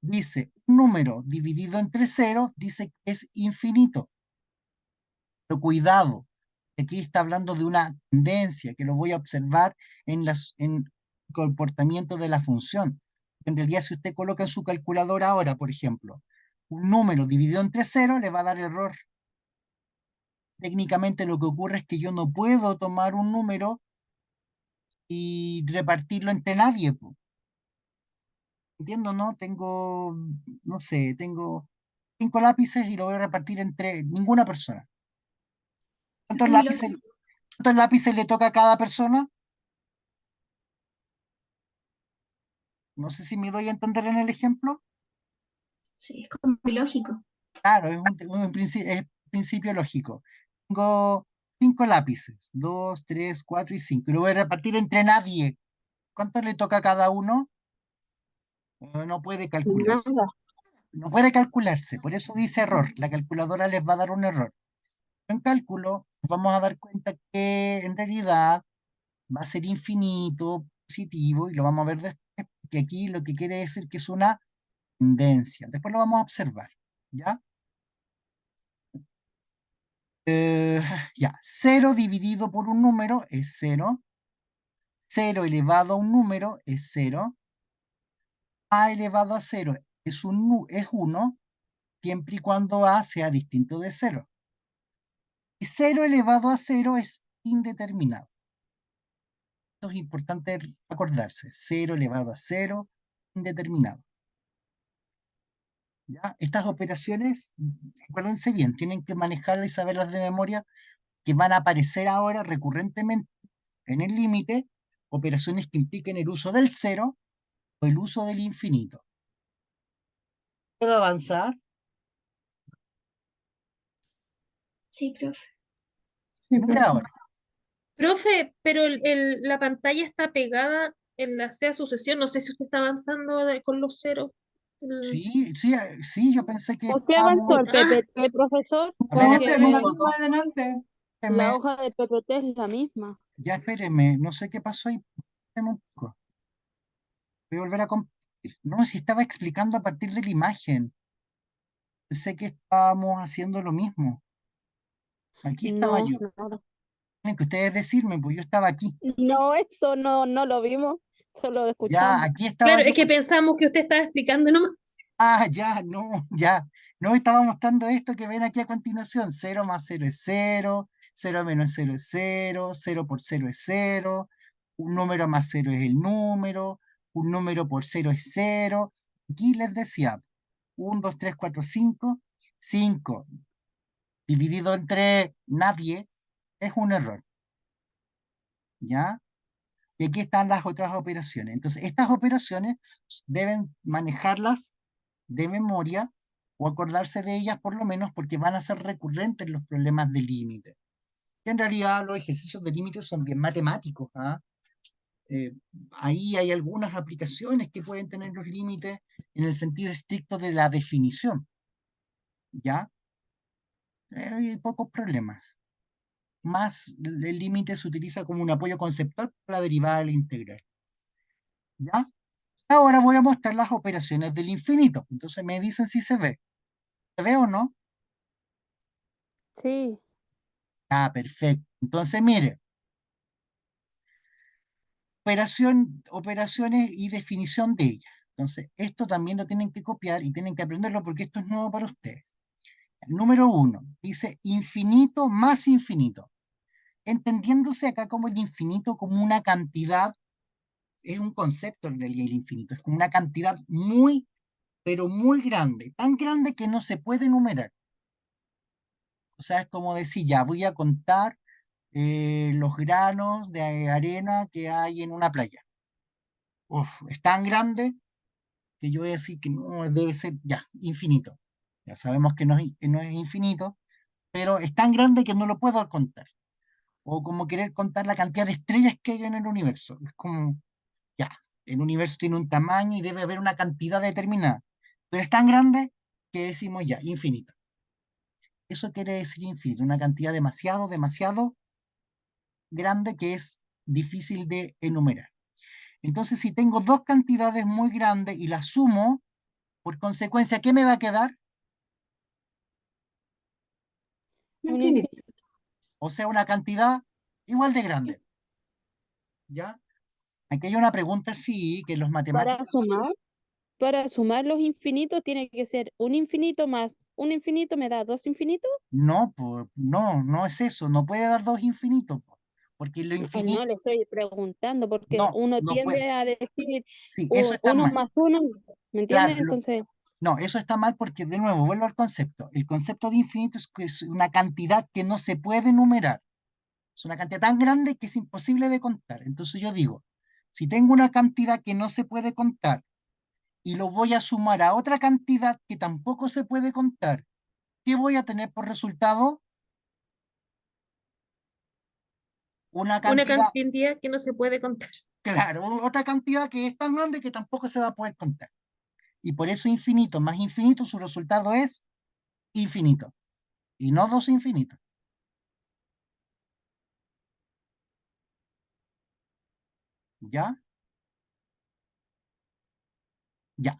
dice, un número dividido entre ceros, dice que es infinito. Pero cuidado, aquí está hablando de una tendencia que lo voy a observar en el comportamiento de la función. En realidad, si usted coloca en su calculadora ahora, por ejemplo, un número dividido entre ceros, le va a dar error. Técnicamente lo que ocurre es que yo no puedo tomar un número y repartirlo entre nadie, po. Entiendo, ¿no? Tengo, no sé, tengo 5 lápices y lo voy a repartir entre ninguna persona. ¿Cuántos Es muy lápices, lógico. cuántos lápices le toca a cada persona? No sé si me doy a entender en el ejemplo. Sí, es como muy lógico. Claro, es principio lógico. Tengo 5 lápices, 2, 3, 4 y 5. Y lo voy a repartir entre nadie. ¿Cuánto le toca a cada uno? No puede calcularse. Nada. no puede calcularse, por eso dice error. La calculadora les va a dar un error. En cálculo nos vamos a dar cuenta que en realidad va a ser infinito, positivo, y lo vamos a ver después, que aquí lo que quiere decir que es una tendencia. Después lo vamos a observar, ¿ya? Eh, ya, 0 dividido por un número es 0, 0 elevado a un número es 0, a elevado a 0 es 1, siempre y cuando a sea distinto de 0. Y 0 elevado a 0 es indeterminado. Esto es importante acordarse. 0 elevado a 0, indeterminado. ¿Ya? Estas operaciones, acuérdense bien, tienen que manejarlas y saberlas de memoria, que van a aparecer ahora recurrentemente en el límite, operaciones que impliquen el uso del 0 o el uso del infinito. ¿Puedo avanzar? Sí, profe. Sí, Mira profe. ahora. Profe, pero la pantalla está pegada en la sea sucesión. No sé si usted está avanzando con los ceros. El- Sí, sí, sí, yo pensé que ¿Usted avanzó estábamos. el PPT, profesor? A ver, Oh, espérenme un Porque poco. adelante. la Espérenme, hoja de PPT es la misma. ya espérenme, no sé qué pasó ahí. Espérenme un poco. Voy a volver a compartir. No, si estaba explicando a partir de la imagen. Pensé que estábamos haciendo lo mismo. Aquí estaba No, yo. nada. Tienen que ustedes decirme, pues yo estaba aquí. No, eso no lo vimos, solo lo Ya, escuchamos. aquí estaba Claro, yo. es que pensamos que usted estaba explicando nomás. Ah, ya, no, ya. No estaba mostrando esto que ven aquí a continuación. 0 más 0 es 0, 0 menos 0 es 0, 0 por 0 es 0, un número más 0 es el número, un número por 0 es 0. Aquí les decía, 1, 2, 3, 4, 5, 5 dividido entre nadie es un error, ¿ya? Y aquí están las otras operaciones. Entonces, estas operaciones deben manejarlas de memoria o acordarse de ellas por lo menos porque van a ser recurrentes los problemas de límite. Que en realidad los ejercicios de límite son bien matemáticos, ¿ah? Eh, Ahí hay algunas aplicaciones que pueden tener los límites en el sentido estricto de la definición, ¿ya? Hay pocos problemas. Más el límite se utiliza como un apoyo conceptual para la derivada del integral, ¿ya? Ahora voy a mostrar las operaciones del infinito. Entonces me dicen si se ve. ¿Se ve o no? Sí, Ah, perfecto. Entonces, mire, operaciones y definición de ellas. Entonces, esto también lo tienen que copiar y tienen que aprenderlo porque esto es nuevo para ustedes. Número 1, dice infinito más infinito. Entendiéndose acá como el infinito como una cantidad, es un concepto en realidad el infinito, es como una cantidad muy, pero muy grande, tan grande que no se puede enumerar. O sea, es como decir, ya voy a contar los granos de arena que hay en una playa. Uf, es tan grande que yo voy a decir que no debe ser ya infinito. Ya sabemos que no es infinito, pero es tan grande que no lo puedo contar. O como querer contar la cantidad de estrellas que hay en el universo. Es como, ya, el universo tiene un tamaño y debe haber una cantidad determinada. Pero es tan grande que decimos ya, infinito. Eso quiere decir infinito, una cantidad demasiado, demasiado grande que es difícil de enumerar. Entonces, si tengo dos cantidades muy grandes y las sumo, por consecuencia, ¿qué me va a quedar? un Infinito. infinito. O sea, una cantidad igual de grande, ¿ya? Aquí hay una pregunta, sí, que los Para matemáticos sumar, para sumar los infinitos tiene que ser un infinito más un infinito me da dos infinitos. no, no es eso, no puede dar dos infinitos, porque lo No infinito, le estoy preguntando porque no, uno no puede. tiende a decir Sí, eso está uno mal. más uno, ¿me Claro, entiendes? Entonces, no, eso está mal porque, de nuevo, vuelvo al concepto. El concepto de infinito es que es una cantidad que no se puede enumerar. Es una cantidad tan grande que es imposible de contar. Entonces yo digo, si tengo una cantidad que no se puede contar y lo voy a sumar a otra cantidad que tampoco se puede contar, ¿qué voy a tener por resultado? Una Una cantidad, cantidad que no se puede contar. claro, otra cantidad que es tan grande que tampoco se va a poder contar. y por eso infinito más infinito, su resultado es infinito, y no 2 infinitos. ¿Ya? Ya.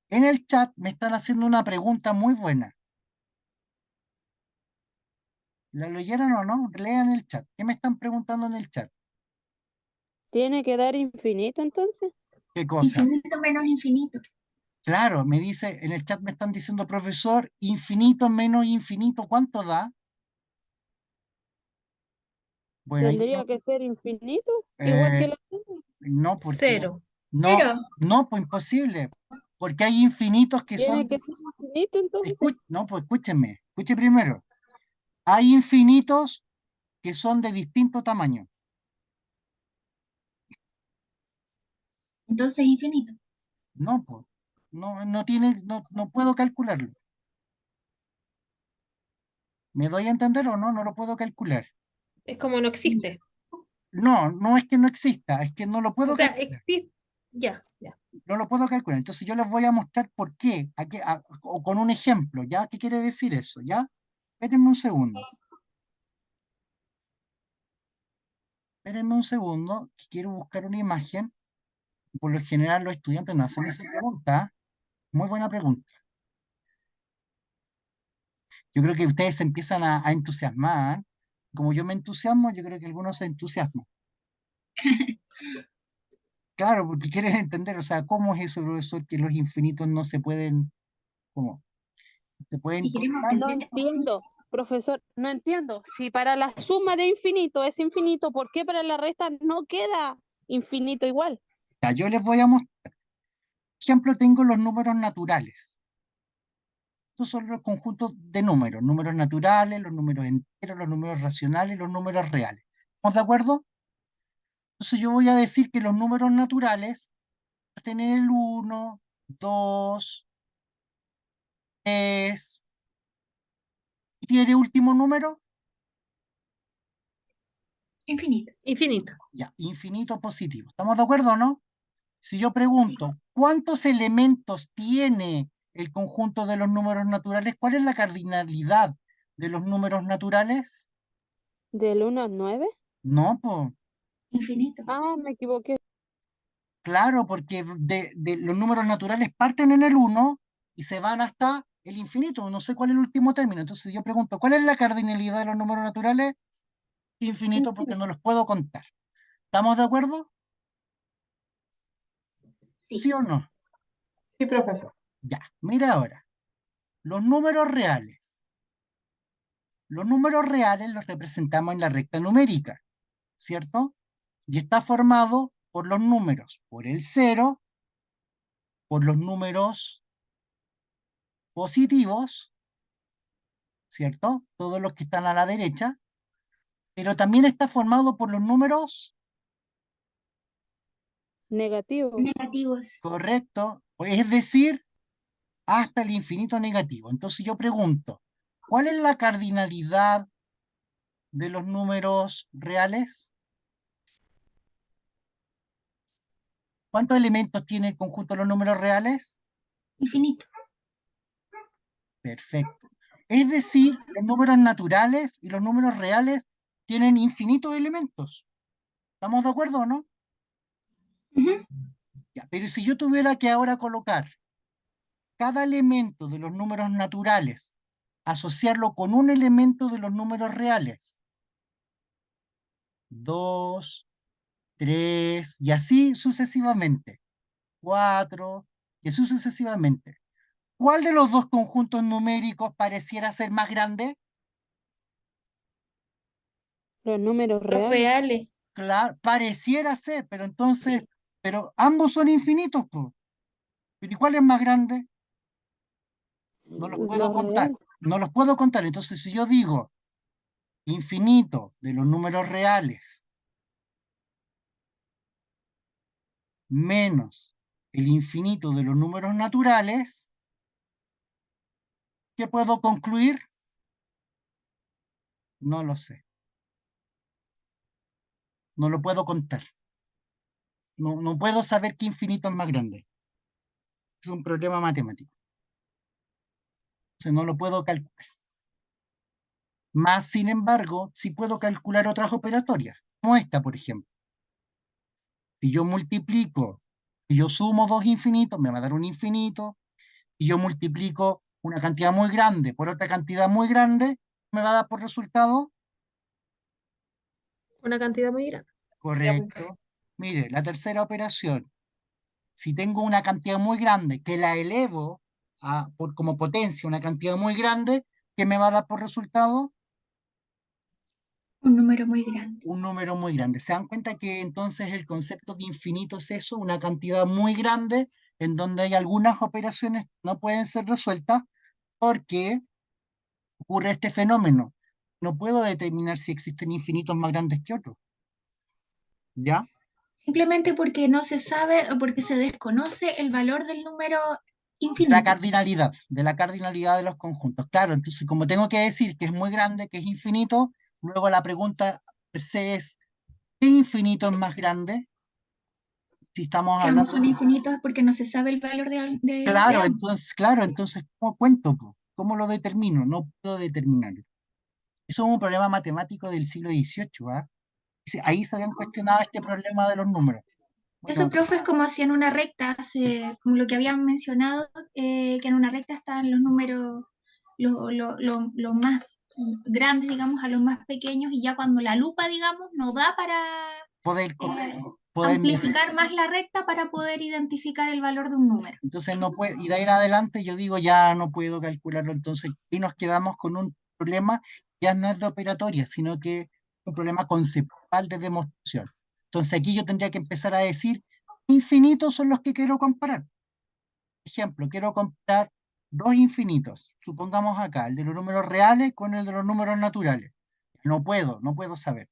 En el chat me están haciendo una pregunta muy buena. ¿La leyeron o no? Lean el chat. ¿Qué me están preguntando en el chat? ¿Tiene que dar infinito entonces? ¿Qué cosa? Infinito menos infinito. Claro, me dice, en el chat me están diciendo, profesor, infinito menos infinito, ¿cuánto da? Bueno, ahí ¿Tendría que ser infinito? Igual que eh, los otros. no, porque Cero. no, Cero. no, pues imposible, porque hay infinitos que son, ¿Tiene que ser infinito entonces? no, pues escúchenme, escuche primero, hay infinitos que son de distinto tamaño. Entonces infinito. No, pues, no tiene, no puedo calcularlo. ¿Me doy a entender o no? No lo puedo calcular. Es como no existe. No, no es que no exista, es que no lo O puedo sea, calcular. existe. Ya, ya. No lo puedo calcular. Entonces yo les voy a mostrar por qué, o con un ejemplo, ¿ya? ¿Qué quiere decir eso? ¿Ya? Espérenme un segundo. Espérenme un segundo, que quiero buscar una imagen. Por lo general los estudiantes no hacen esa pregunta. Muy buena pregunta. Yo creo que ustedes se empiezan a entusiasmar. Como yo me entusiasmo, yo creo que algunos se entusiasman. Claro, porque quieren entender, o sea, ¿cómo es eso, profesor, que los infinitos no se pueden, ¿cómo? Se pueden Y queremos contar? No aprender. entiendo, profesor, no entiendo. Si para la suma de infinito es infinito, ¿por qué para la resta no queda infinito igual? Ya, yo les voy a mostrar. Por ejemplo, tengo los números naturales. Estos son los conjuntos de números, números naturales, los números enteros, los números racionales, los números reales. ¿Estamos de acuerdo? Entonces yo voy a decir que los números naturales tienen el 1, 2, 3, y tiene último número, Infinito. Infinito. ya, infinito positivo. ¿Estamos de acuerdo o no? Si yo pregunto, ¿cuántos elementos tiene el conjunto de los números naturales? ¿Cuál es la cardinalidad de los números naturales? ¿Del 1 al 9? No, pues, Infinito. Ah, me equivoqué. claro, porque de los números naturales parten en el 1 y se van hasta el infinito. No sé cuál es el último término. Entonces yo pregunto, ¿cuál es la cardinalidad de los números naturales? Infinito, porque no los puedo contar. ¿Estamos de acuerdo? Sí. ¿Sí o no? Sí, profesor. Ya, mira ahora. Los números reales. Los números reales los representamos en la recta numérica, ¿cierto? Y está formado por los números, por el 0, por los números positivos, ¿cierto? Todos los que están a la derecha, pero también está formado por los números, Negativos. Negativos. correcto, es decir, hasta el infinito negativo. Entonces yo pregunto, ¿cuál es la cardinalidad de los números reales? ¿Cuántos elementos tiene el conjunto de los números reales? Infinito. Perfecto. Es decir, los números naturales y los números reales tienen infinitos elementos. ¿Estamos de acuerdo o no? Ujú. Ya, pero si yo tuviera que ahora colocar cada elemento de los números naturales, asociarlo con un elemento de los números reales, 2, 3, y así sucesivamente, 4, y así sucesivamente. ¿Cuál de los dos conjuntos numéricos pareciera ser más grande? Los números Los reales. reales. Claro, pareciera ser, pero entonces, pero ambos son infinitos, pues. ¿Pero y cuál es más grande? No los puedo Los contar, reales. no los puedo contar. Entonces, si yo digo infinito de los números reales menos el infinito de los números naturales, ¿qué puedo concluir? No lo sé, no lo puedo contar. No puedo saber qué infinito es más grande. Es un problema matemático. Entonces no lo puedo calcular. Más, sin embargo, sí puedo calcular otras operatorias, como esta, por ejemplo. Si yo multiplico, si yo sumo dos infinitos, me va a dar un infinito. Si yo multiplico una cantidad muy grande por otra cantidad muy grande, me va a dar por resultado Una cantidad muy grande. correcto. Mire, la tercera operación, si tengo una cantidad muy grande que la elevo como potencia, una cantidad muy grande, ¿qué me va a dar por resultado? Un número muy grande. Un número muy grande. ¿Se dan cuenta que entonces el concepto de infinito es eso? Una cantidad muy grande en donde hay algunas operaciones que no pueden ser resueltas porque ocurre este fenómeno. No puedo determinar si existen infinitos más grandes que otros. ¿Ya? Simplemente porque no se sabe o porque se desconoce el valor del número infinito. De la cardinalidad de los conjuntos. Claro, entonces como tengo que decir que es muy grande, que es infinito, luego la pregunta per se es, ¿qué infinito es más grande? Si estamos Si ambos hablando son de... infinitos es porque no se sabe el valor de ambos. Claro, entonces, ¿cómo cuento, po? ¿Cómo lo determino? No puedo determinarlo. Eso es un problema matemático del siglo XVIII, ¿ah? Ahí se habían cuestionado este problema de los números. Esto, Bueno, profe, es como si en una recta, como lo que habían mencionado, que en una recta están los números, los más grandes, digamos, a los más pequeños, y ya cuando la lupa, digamos, nos da para poder, eh, poder amplificar más la recta para poder identificar el valor de un número. entonces no puede, y de ahí en adelante yo digo ya no puedo calcularlo, entonces y nos quedamos con un problema ya no es de operatoria, sino que un problema conceptual de demostración. Entonces aquí yo tendría que empezar a decir infinitos son los que quiero comparar. Ejemplo, quiero comparar dos infinitos, supongamos acá, el de los números reales con el de los números naturales. No puedo saber.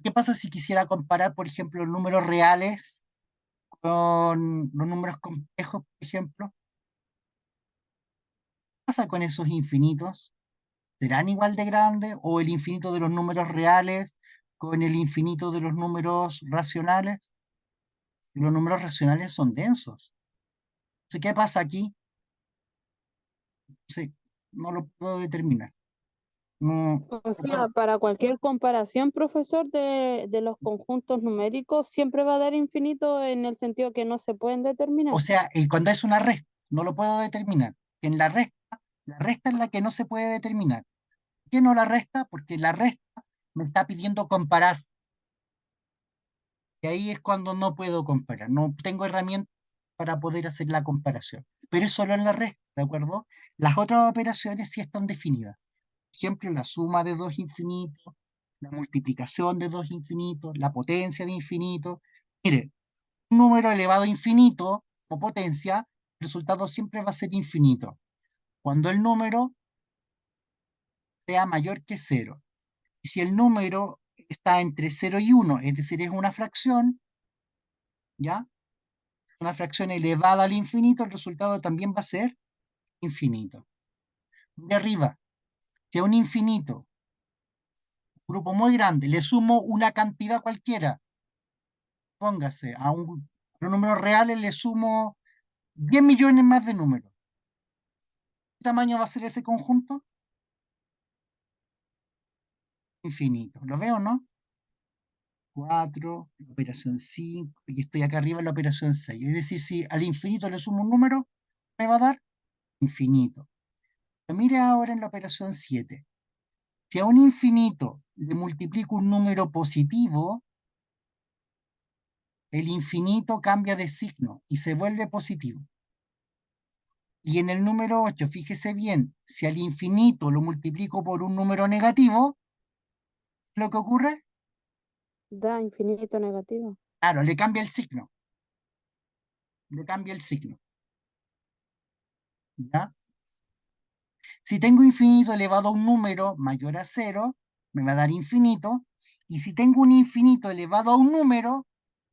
¿Qué pasa si quisiera comparar, por ejemplo, los números reales con los números complejos, por ejemplo? ¿Qué pasa con esos infinitos? ¿Serán igual de grandes? ¿O el infinito de los números reales con el infinito de los números racionales? Y los números racionales son densos. Entonces, ¿qué pasa aquí? Sí, no lo puedo determinar. No, O sea, para cualquier comparación, profesor, de los conjuntos numéricos, siempre va a dar infinito en el sentido que no se pueden determinar. o sea, cuando es una resta, no lo puedo determinar. En la resta es la que no se puede determinar. ¿Por qué no la resta? Porque la resta me está pidiendo comparar. Y ahí es cuando no puedo comparar. No tengo herramientas para poder hacer la comparación. Pero es solo en la resta, ¿de acuerdo? Las otras operaciones sí están definidas. Por ejemplo, la suma de dos infinitos, la multiplicación de dos infinitos, la potencia de infinito. Mire, un número elevado a infinito o potencia, el resultado siempre va a ser infinito. Cuando el número sea mayor que cero. Y si el número está entre 0 y 1, es decir, es una fracción, ¿ya? Una fracción elevada al infinito, el resultado también va a ser infinito. De arriba, si a un infinito, un grupo muy grande, le sumo una cantidad cualquiera, póngase, a los números reales le sumo 10 millones más de números. ¿Qué tamaño va a ser ese conjunto? Infinito. ¿Lo veo, no? 4, la operación 5, y estoy acá arriba en la operación 6. Es decir, si al infinito le sumo un número, me va a dar infinito. Pero mire ahora en la operación 7. Si a un infinito le multiplico un número positivo, el infinito cambia de signo y se vuelve positivo. Y en el número 8, fíjese bien, si al infinito lo multiplico por un número negativo, lo que ocurre, Da infinito negativo. claro, le cambia el signo. Le cambia el signo. ¿Ya? Si tengo infinito elevado a un número mayor a 0, me va a dar infinito. Y si tengo un infinito elevado a un número,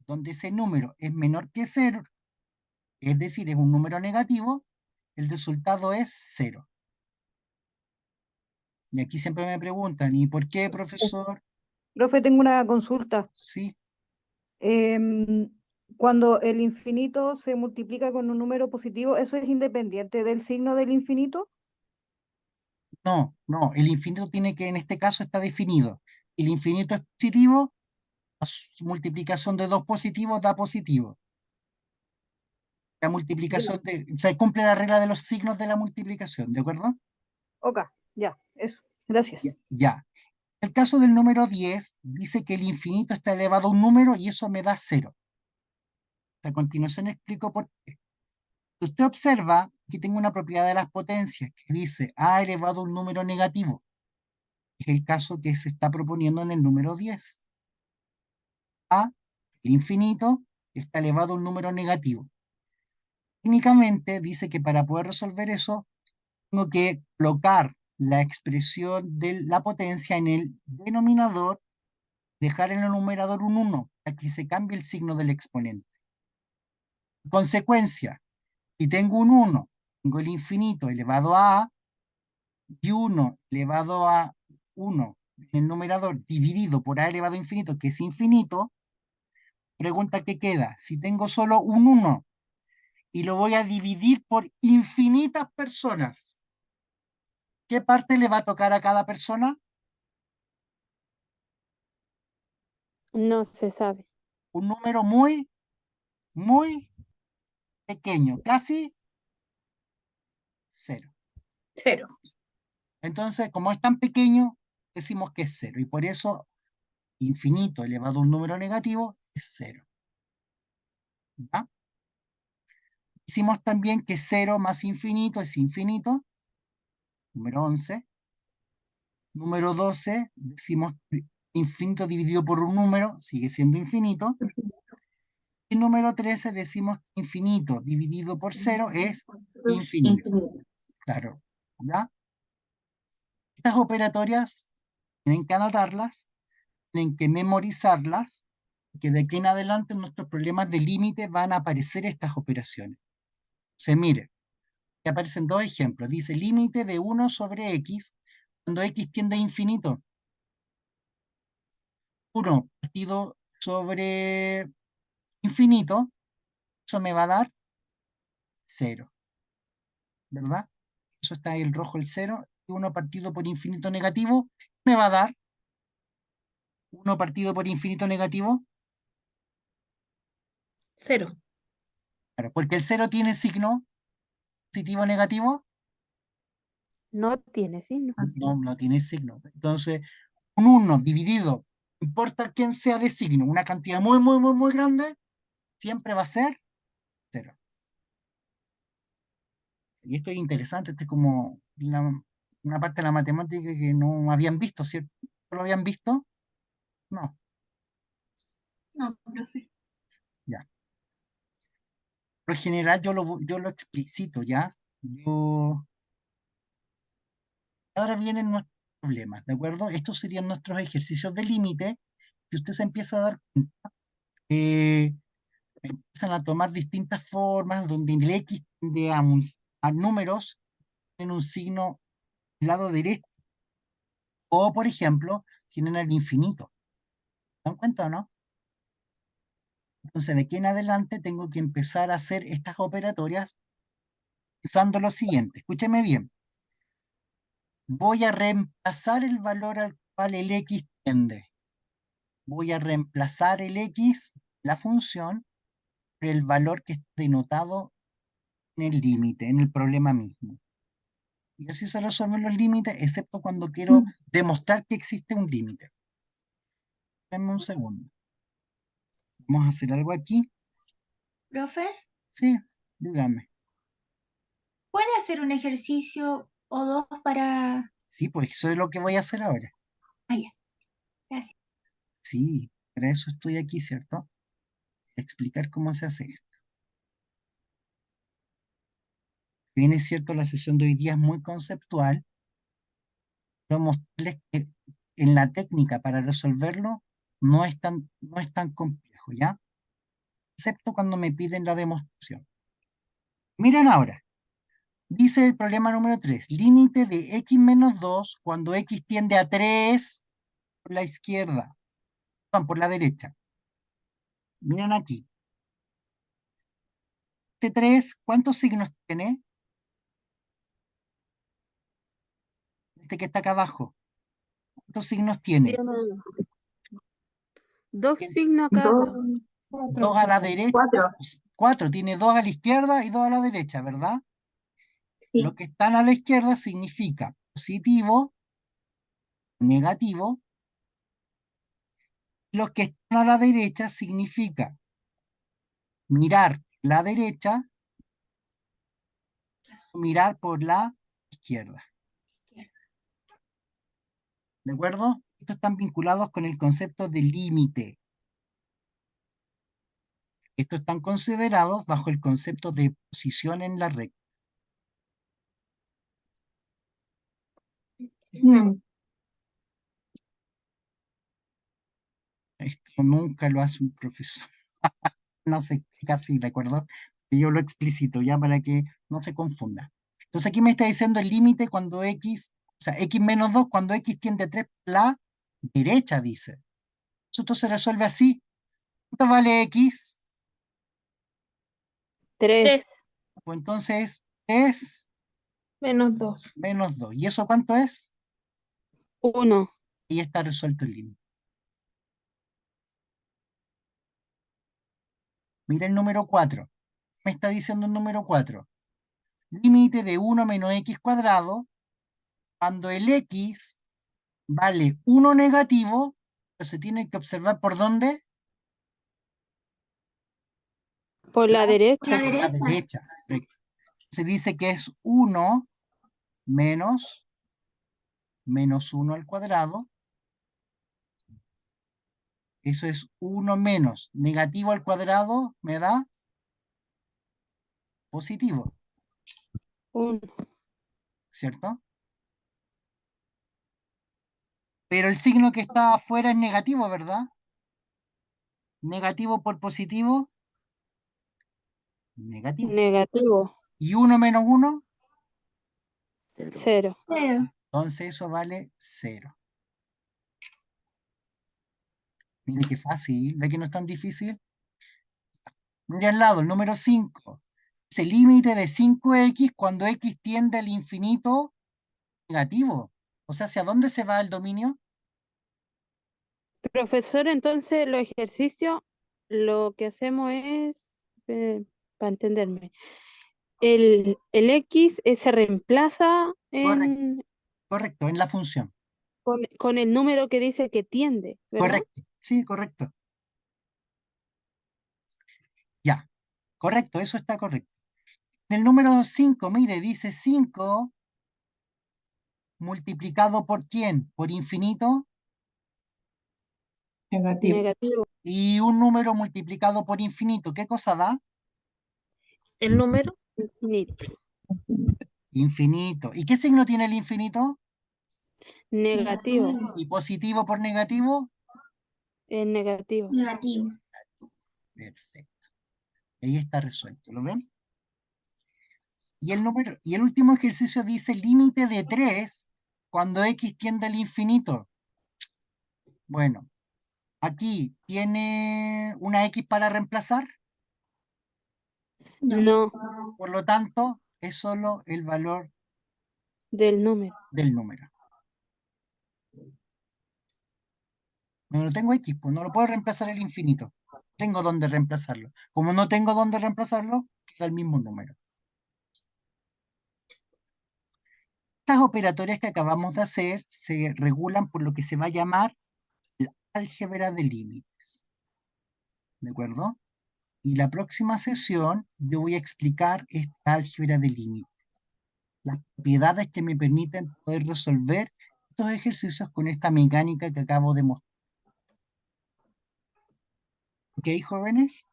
donde ese número es menor que 0, es decir, es un número negativo, el resultado es 0. Y aquí siempre me preguntan, ¿y por qué, profesor? Profe, tengo una consulta. Sí, Em, cuando el infinito se multiplica con un número positivo, ¿eso es independiente del signo del infinito? No, no, el infinito tiene que, en este caso está definido. El infinito es positivo, multiplicación de dos positivos da positivo. La multiplicación se cumple la regla de los signos de la multiplicación, ¿de acuerdo? Ok, ya, eso. Gracias. Ya. El caso del número 10 dice que el infinito está elevado a un número y eso me da 0. A continuación explico por qué. Si usted observa que tengo una propiedad de las potencias que dice a elevado a un número negativo. Es el caso que se está proponiendo en el número 10. A, el infinito, está elevado a un número negativo. Técnicamente dice que para poder resolver eso, tengo que colocar la expresión de la potencia en el denominador, dejar en el numerador un 1, para que se cambie el signo del exponente. En consecuencia, si tengo un 1, tengo el infinito elevado a y 1 elevado a 1 en el numerador dividido por a elevado a infinito, que es infinito, pregunta qué queda. Si tengo solo un 1 y lo voy a dividir por infinitas personas, ¿qué parte le va a tocar a cada persona? No se sabe. Un número muy, muy pequeño, casi 0. 0. Entonces, como es tan pequeño, decimos que es 0. Y por eso, infinito elevado a un número negativo es 0. ¿Ya? Hicimos también que 0 más infinito es infinito. Número 11. Número 12, decimos infinito dividido por un número, sigue siendo infinito. Y número 13 decimos que infinito dividido por 0 es infinito. Claro, ¿ya? Estas operatorias tienen que anotarlas, tienen que memorizarlas, que de aquí en adelante en nuestros problemas de límite van a aparecer estas operaciones. Se mire, que aparecen dos ejemplos. Dice límite de 1 sobre x, cuando x tiende a infinito. 1 partido sobre infinito, eso me va a dar 0, ¿verdad? Eso está ahí el rojo, el 0, y 1 partido por infinito negativo, me va a dar 1 partido por infinito negativo, 0. claro, porque el 0 tiene signo positivo o negativo, No tiene signo. no tiene signo. Entonces, un 1 dividido, no importa quién sea de signo, una cantidad muy, muy, muy, muy grande, siempre va a ser 0. Y esto es interesante, esto es como una parte de la matemática que no habían visto, ¿cierto? ¿No lo habían visto? No, No, profe. ya. Por lo general yo lo explicito, ¿ya? Ahora vienen nuestros problemas, ¿de acuerdo? Estos serían nuestros ejercicios de límite. Si usted se empieza a dar cuenta, empiezan a tomar distintas formas, donde el X tiende a números en un signo al lado derecho, o por ejemplo, tienen el infinito. ¿Se dan cuenta o no? Entonces, de aquí en adelante tengo que empezar a hacer estas operatorias pensando lo siguiente. Escúcheme bien. Voy a reemplazar el valor al cual el X tiende. Voy a reemplazar el X, la función, por el valor que está denotado en el límite, en el problema mismo. Y así se resuelven los límites, excepto cuando quiero demostrar que existe un límite. Denme un segundo. Vamos a hacer algo aquí. Profe, Sí, dígame. ¿puede hacer un ejercicio o dos para... Sí, pues eso es lo que voy a hacer ahora. Ah, ya, gracias. Sí, para eso estoy aquí, ¿cierto? Explicar cómo se hace esto. Bien, es cierto, la sesión de hoy día es muy conceptual, pero mostrarles que en la técnica para resolverlo no es tan complejo, ¿ya? Excepto cuando me piden la demostración. Miren ahora, dice el problema número 3, límite de x menos 2 cuando x tiende a 3 por la izquierda, por la derecha. Miren aquí, Este 3, ¿cuántos signos tiene? Este que está acá abajo. ¿Cuántos signos tiene? Tiene dos Tiene signos acá. Dos, dos a la derecha, cuatro. 4, tiene dos a la izquierda y dos a la derecha, ¿verdad? Sí. Lo que están a la izquierda significa positivo, negativo. Los que están a la derecha significa mirar la derecha, mirar por la izquierda. ¿De acuerdo? Estos están vinculados con el concepto de límite. Estos están considerados bajo el concepto de posición en la recta. Mm. Esto nunca lo hace un profesor. No sé, casi, ¿de acuerdo? Yo lo explicito ya para que no se confunda. Entonces aquí me está diciendo el límite cuando x, o sea, x menos 2 cuando x tiende a 3 la derecha, dice. Esto se resuelve así. ¿Cuánto vale x? 3. 3 Pues entonces 3 menos 2. menos 2. ¿Y eso cuánto es? 1. Y está resuelto el límite. Mira el número 4. Me está diciendo el número 4. Límite de 1 menos x cuadrado cuando el x vale 1 negativo, pero se tiene que observar por dónde. Por la La derecha. Por la derecha. derecha. Se dice que es 1 menos 1 al cuadrado. Eso es 1 menos negativo al cuadrado, me da positivo, 1. ¿cierto? Pero el signo que está afuera es negativo, ¿verdad? Negativo por positivo, negativo. Negativo. Y 1 menos 1, 0. 0. entonces eso vale 0. Mire qué fácil, ¿ve que no es tan difícil? Mire al lado, el número 5. Es el límite de 5x cuando x tiende al infinito negativo. O sea, ¿hacia dónde se va el dominio? Profesor, entonces los ejercicios, lo que hacemos es, para entenderme, el X se reemplaza Correcto, correcto, en la función. con el número que dice que tiende, ¿verdad? Correcto, sí, correcto. Ya, correcto, eso está correcto. En el número 5, mire, dice 5 multiplicado por ¿quién? Por infinito, Negativo. Negativo. y un número multiplicado por infinito, ¿qué cosa da? El número Infinito. Infinito. ¿Y qué signo tiene el infinito? Negativo. ¿Y positivo por negativo? Es negativo. Negativo. Perfecto. Ahí está resuelto, ¿lo ven? Y el último ejercicio dice límite de 3 cuando x tiende al infinito. Bueno, aquí tiene una x para reemplazar, No. No, por lo tanto, es solo el valor del número. del número. No tengo x, pues no lo puedo reemplazar el infinito. Tengo dónde reemplazarlo. Como no tengo dónde reemplazarlo, queda el mismo número. Estas operatorias que acabamos de hacer se regulan por lo que se va a llamar la álgebra de límites. ¿De acuerdo? Y la próxima sesión yo voy a explicar esta álgebra de límites, las propiedades que me permiten poder resolver estos ejercicios con esta mecánica que acabo de mostrar. ¿Ok, jóvenes?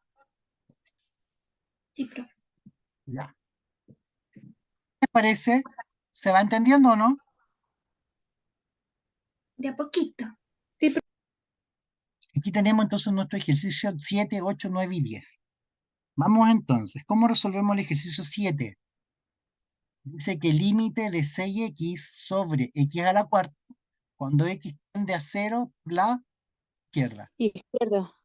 Sí, profe. Ya. ¿Qué les parece? ¿Se va entendiendo o no? De a poquito. Aquí tenemos entonces nuestro ejercicio 7, 8, 9 y 10. Vamos entonces, ¿cómo resolvemos el ejercicio 7? Dice que el límite de 6x sobre x a la cuarta, cuando x tiende a 0, la izquierda. Izquierda.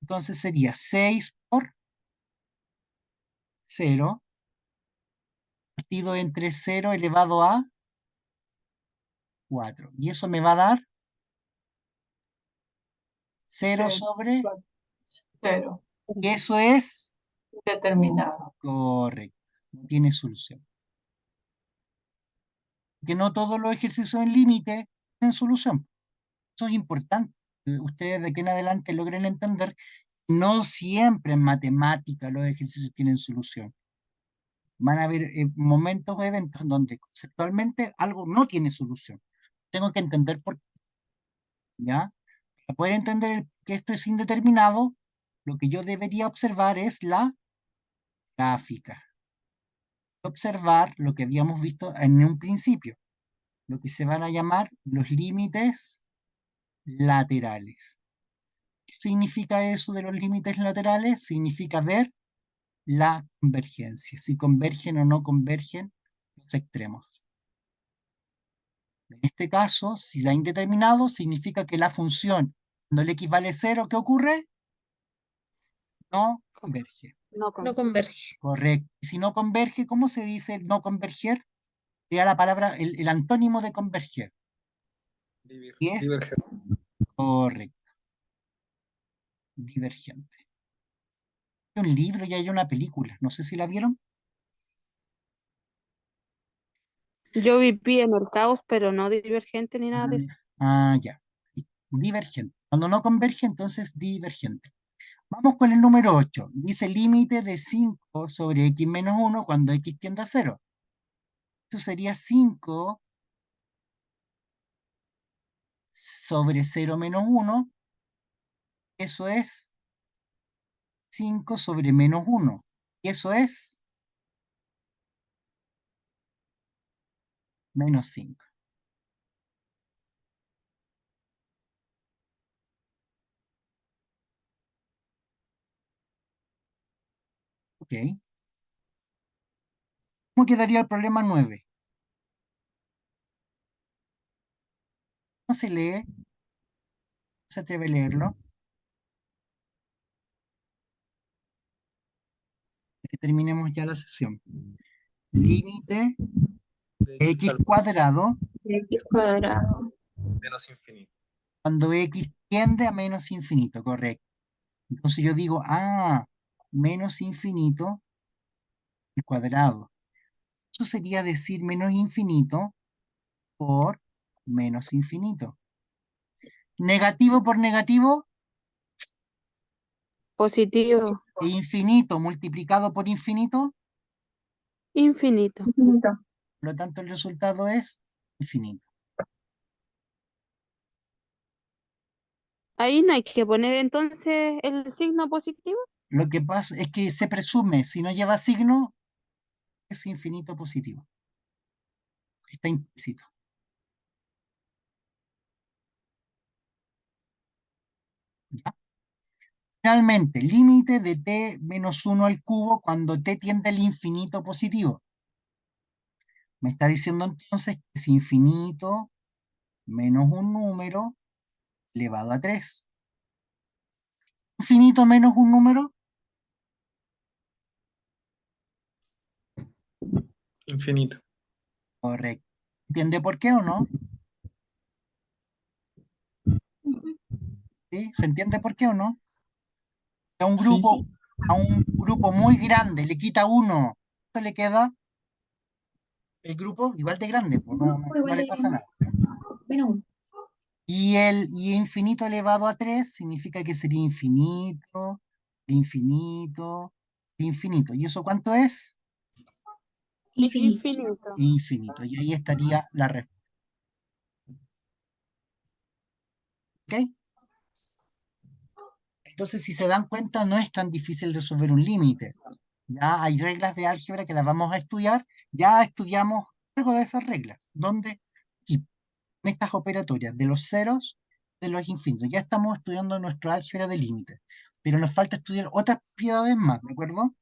Entonces sería 6 por 0 partido entre 0 elevado a 4. Y eso me va a dar 0 Cero. sobre, 0. y eso es Determinado. correcto. No tiene solución. Que no todos los ejercicios en límite tienen solución. Eso es importante. Ustedes de aquí en adelante logren entender, no siempre en matemática los ejercicios tienen solución. Van a haber momentos o eventos donde conceptualmente algo no tiene solución. Tengo que entender por qué. ¿Ya? Para poder entender que esto es indeterminado, lo que yo debería observar es la gráfica. Observar lo que habíamos visto en un principio, lo que se van a llamar los límites laterales. ¿Qué significa eso de los límites laterales? Significa ver la convergencia, si convergen o no convergen los extremos. En este caso, si da indeterminado, significa que la función, cuando el x vale 0, ¿qué ocurre? No converge. No, No converge. Correcto. Y si no converge, ¿cómo se dice el no converger? Sería la palabra, el antónimo de converger. Y es Divergente. correcto. Divergente. Hay un libro y hay una película. No sé si la vieron. yo viví en el caos, pero no divergente ni nada de eso. Ya. Divergente. Cuando no converge, entonces divergente. Vamos con el número 8. Dice límite de 5 sobre x menos 1 cuando x tiende a 0. Esto sería 5 sobre 0 menos 1. Eso es 5 sobre menos 1. Y eso es menos 5. Ok. ¿Cómo quedaría el problema 9? ¿Cómo se lee? ¿Se atreve a leerlo? Que terminemos ya la sesión. Límite De de x cuadrado X cuadrado. menos infinito. cuando x tiende a menos infinito, correcto. Entonces yo digo, menos infinito al cuadrado. Eso sería decir menos infinito por menos infinito. Negativo por negativo, Positivo, e infinito multiplicado por infinito, infinito. Infinito. por lo tanto el resultado es infinito. Ahí no hay que poner entonces el signo positivo. Lo que pasa es que se presume, si no lleva signo, es infinito positivo. Está implícito. ¿Ya? Finalmente, límite de t menos 1 al cubo cuando t tiende al infinito positivo. Me está diciendo entonces que es infinito menos un número elevado a 3. Infinito menos un número, Infinito. correcto. ¿Entiende por qué o no? ¿Sí? ¿Se entiende por qué o no? A un Sí, grupo, sí. a un grupo muy grande le quita uno, ¿cuánto le queda? El grupo igual de grande, pues no le pasa nada. Menos uno. Y infinito elevado a 3 significa que sería infinito, infinito, infinito. ¿Y eso cuánto es? Infinito. Infinito. Infinito. Y ahí estaría la respuesta. ¿Ok? Entonces, si se dan cuenta, no es tan difícil resolver un límite. Ya hay reglas de álgebra que las vamos a estudiar. Ya estudiamos algo de esas reglas. ¿Dónde? Y en estas operatorias de los ceros, de los infinitos. Ya estamos estudiando nuestra álgebra de límites. Pero nos falta estudiar otras propiedades más, ¿de acuerdo?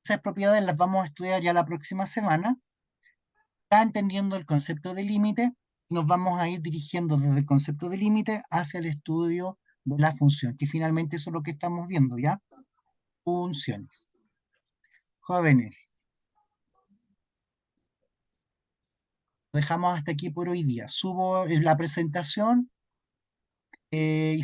Esas propiedades las vamos a estudiar ya la próxima semana. Ya entendiendo el concepto de límite, nos vamos a ir dirigiendo desde el concepto de límite hacia el estudio de la función, que finalmente eso es lo que estamos viendo, ¿ya? Funciones. Jóvenes, lo dejamos hasta aquí por hoy día. Subo la presentación y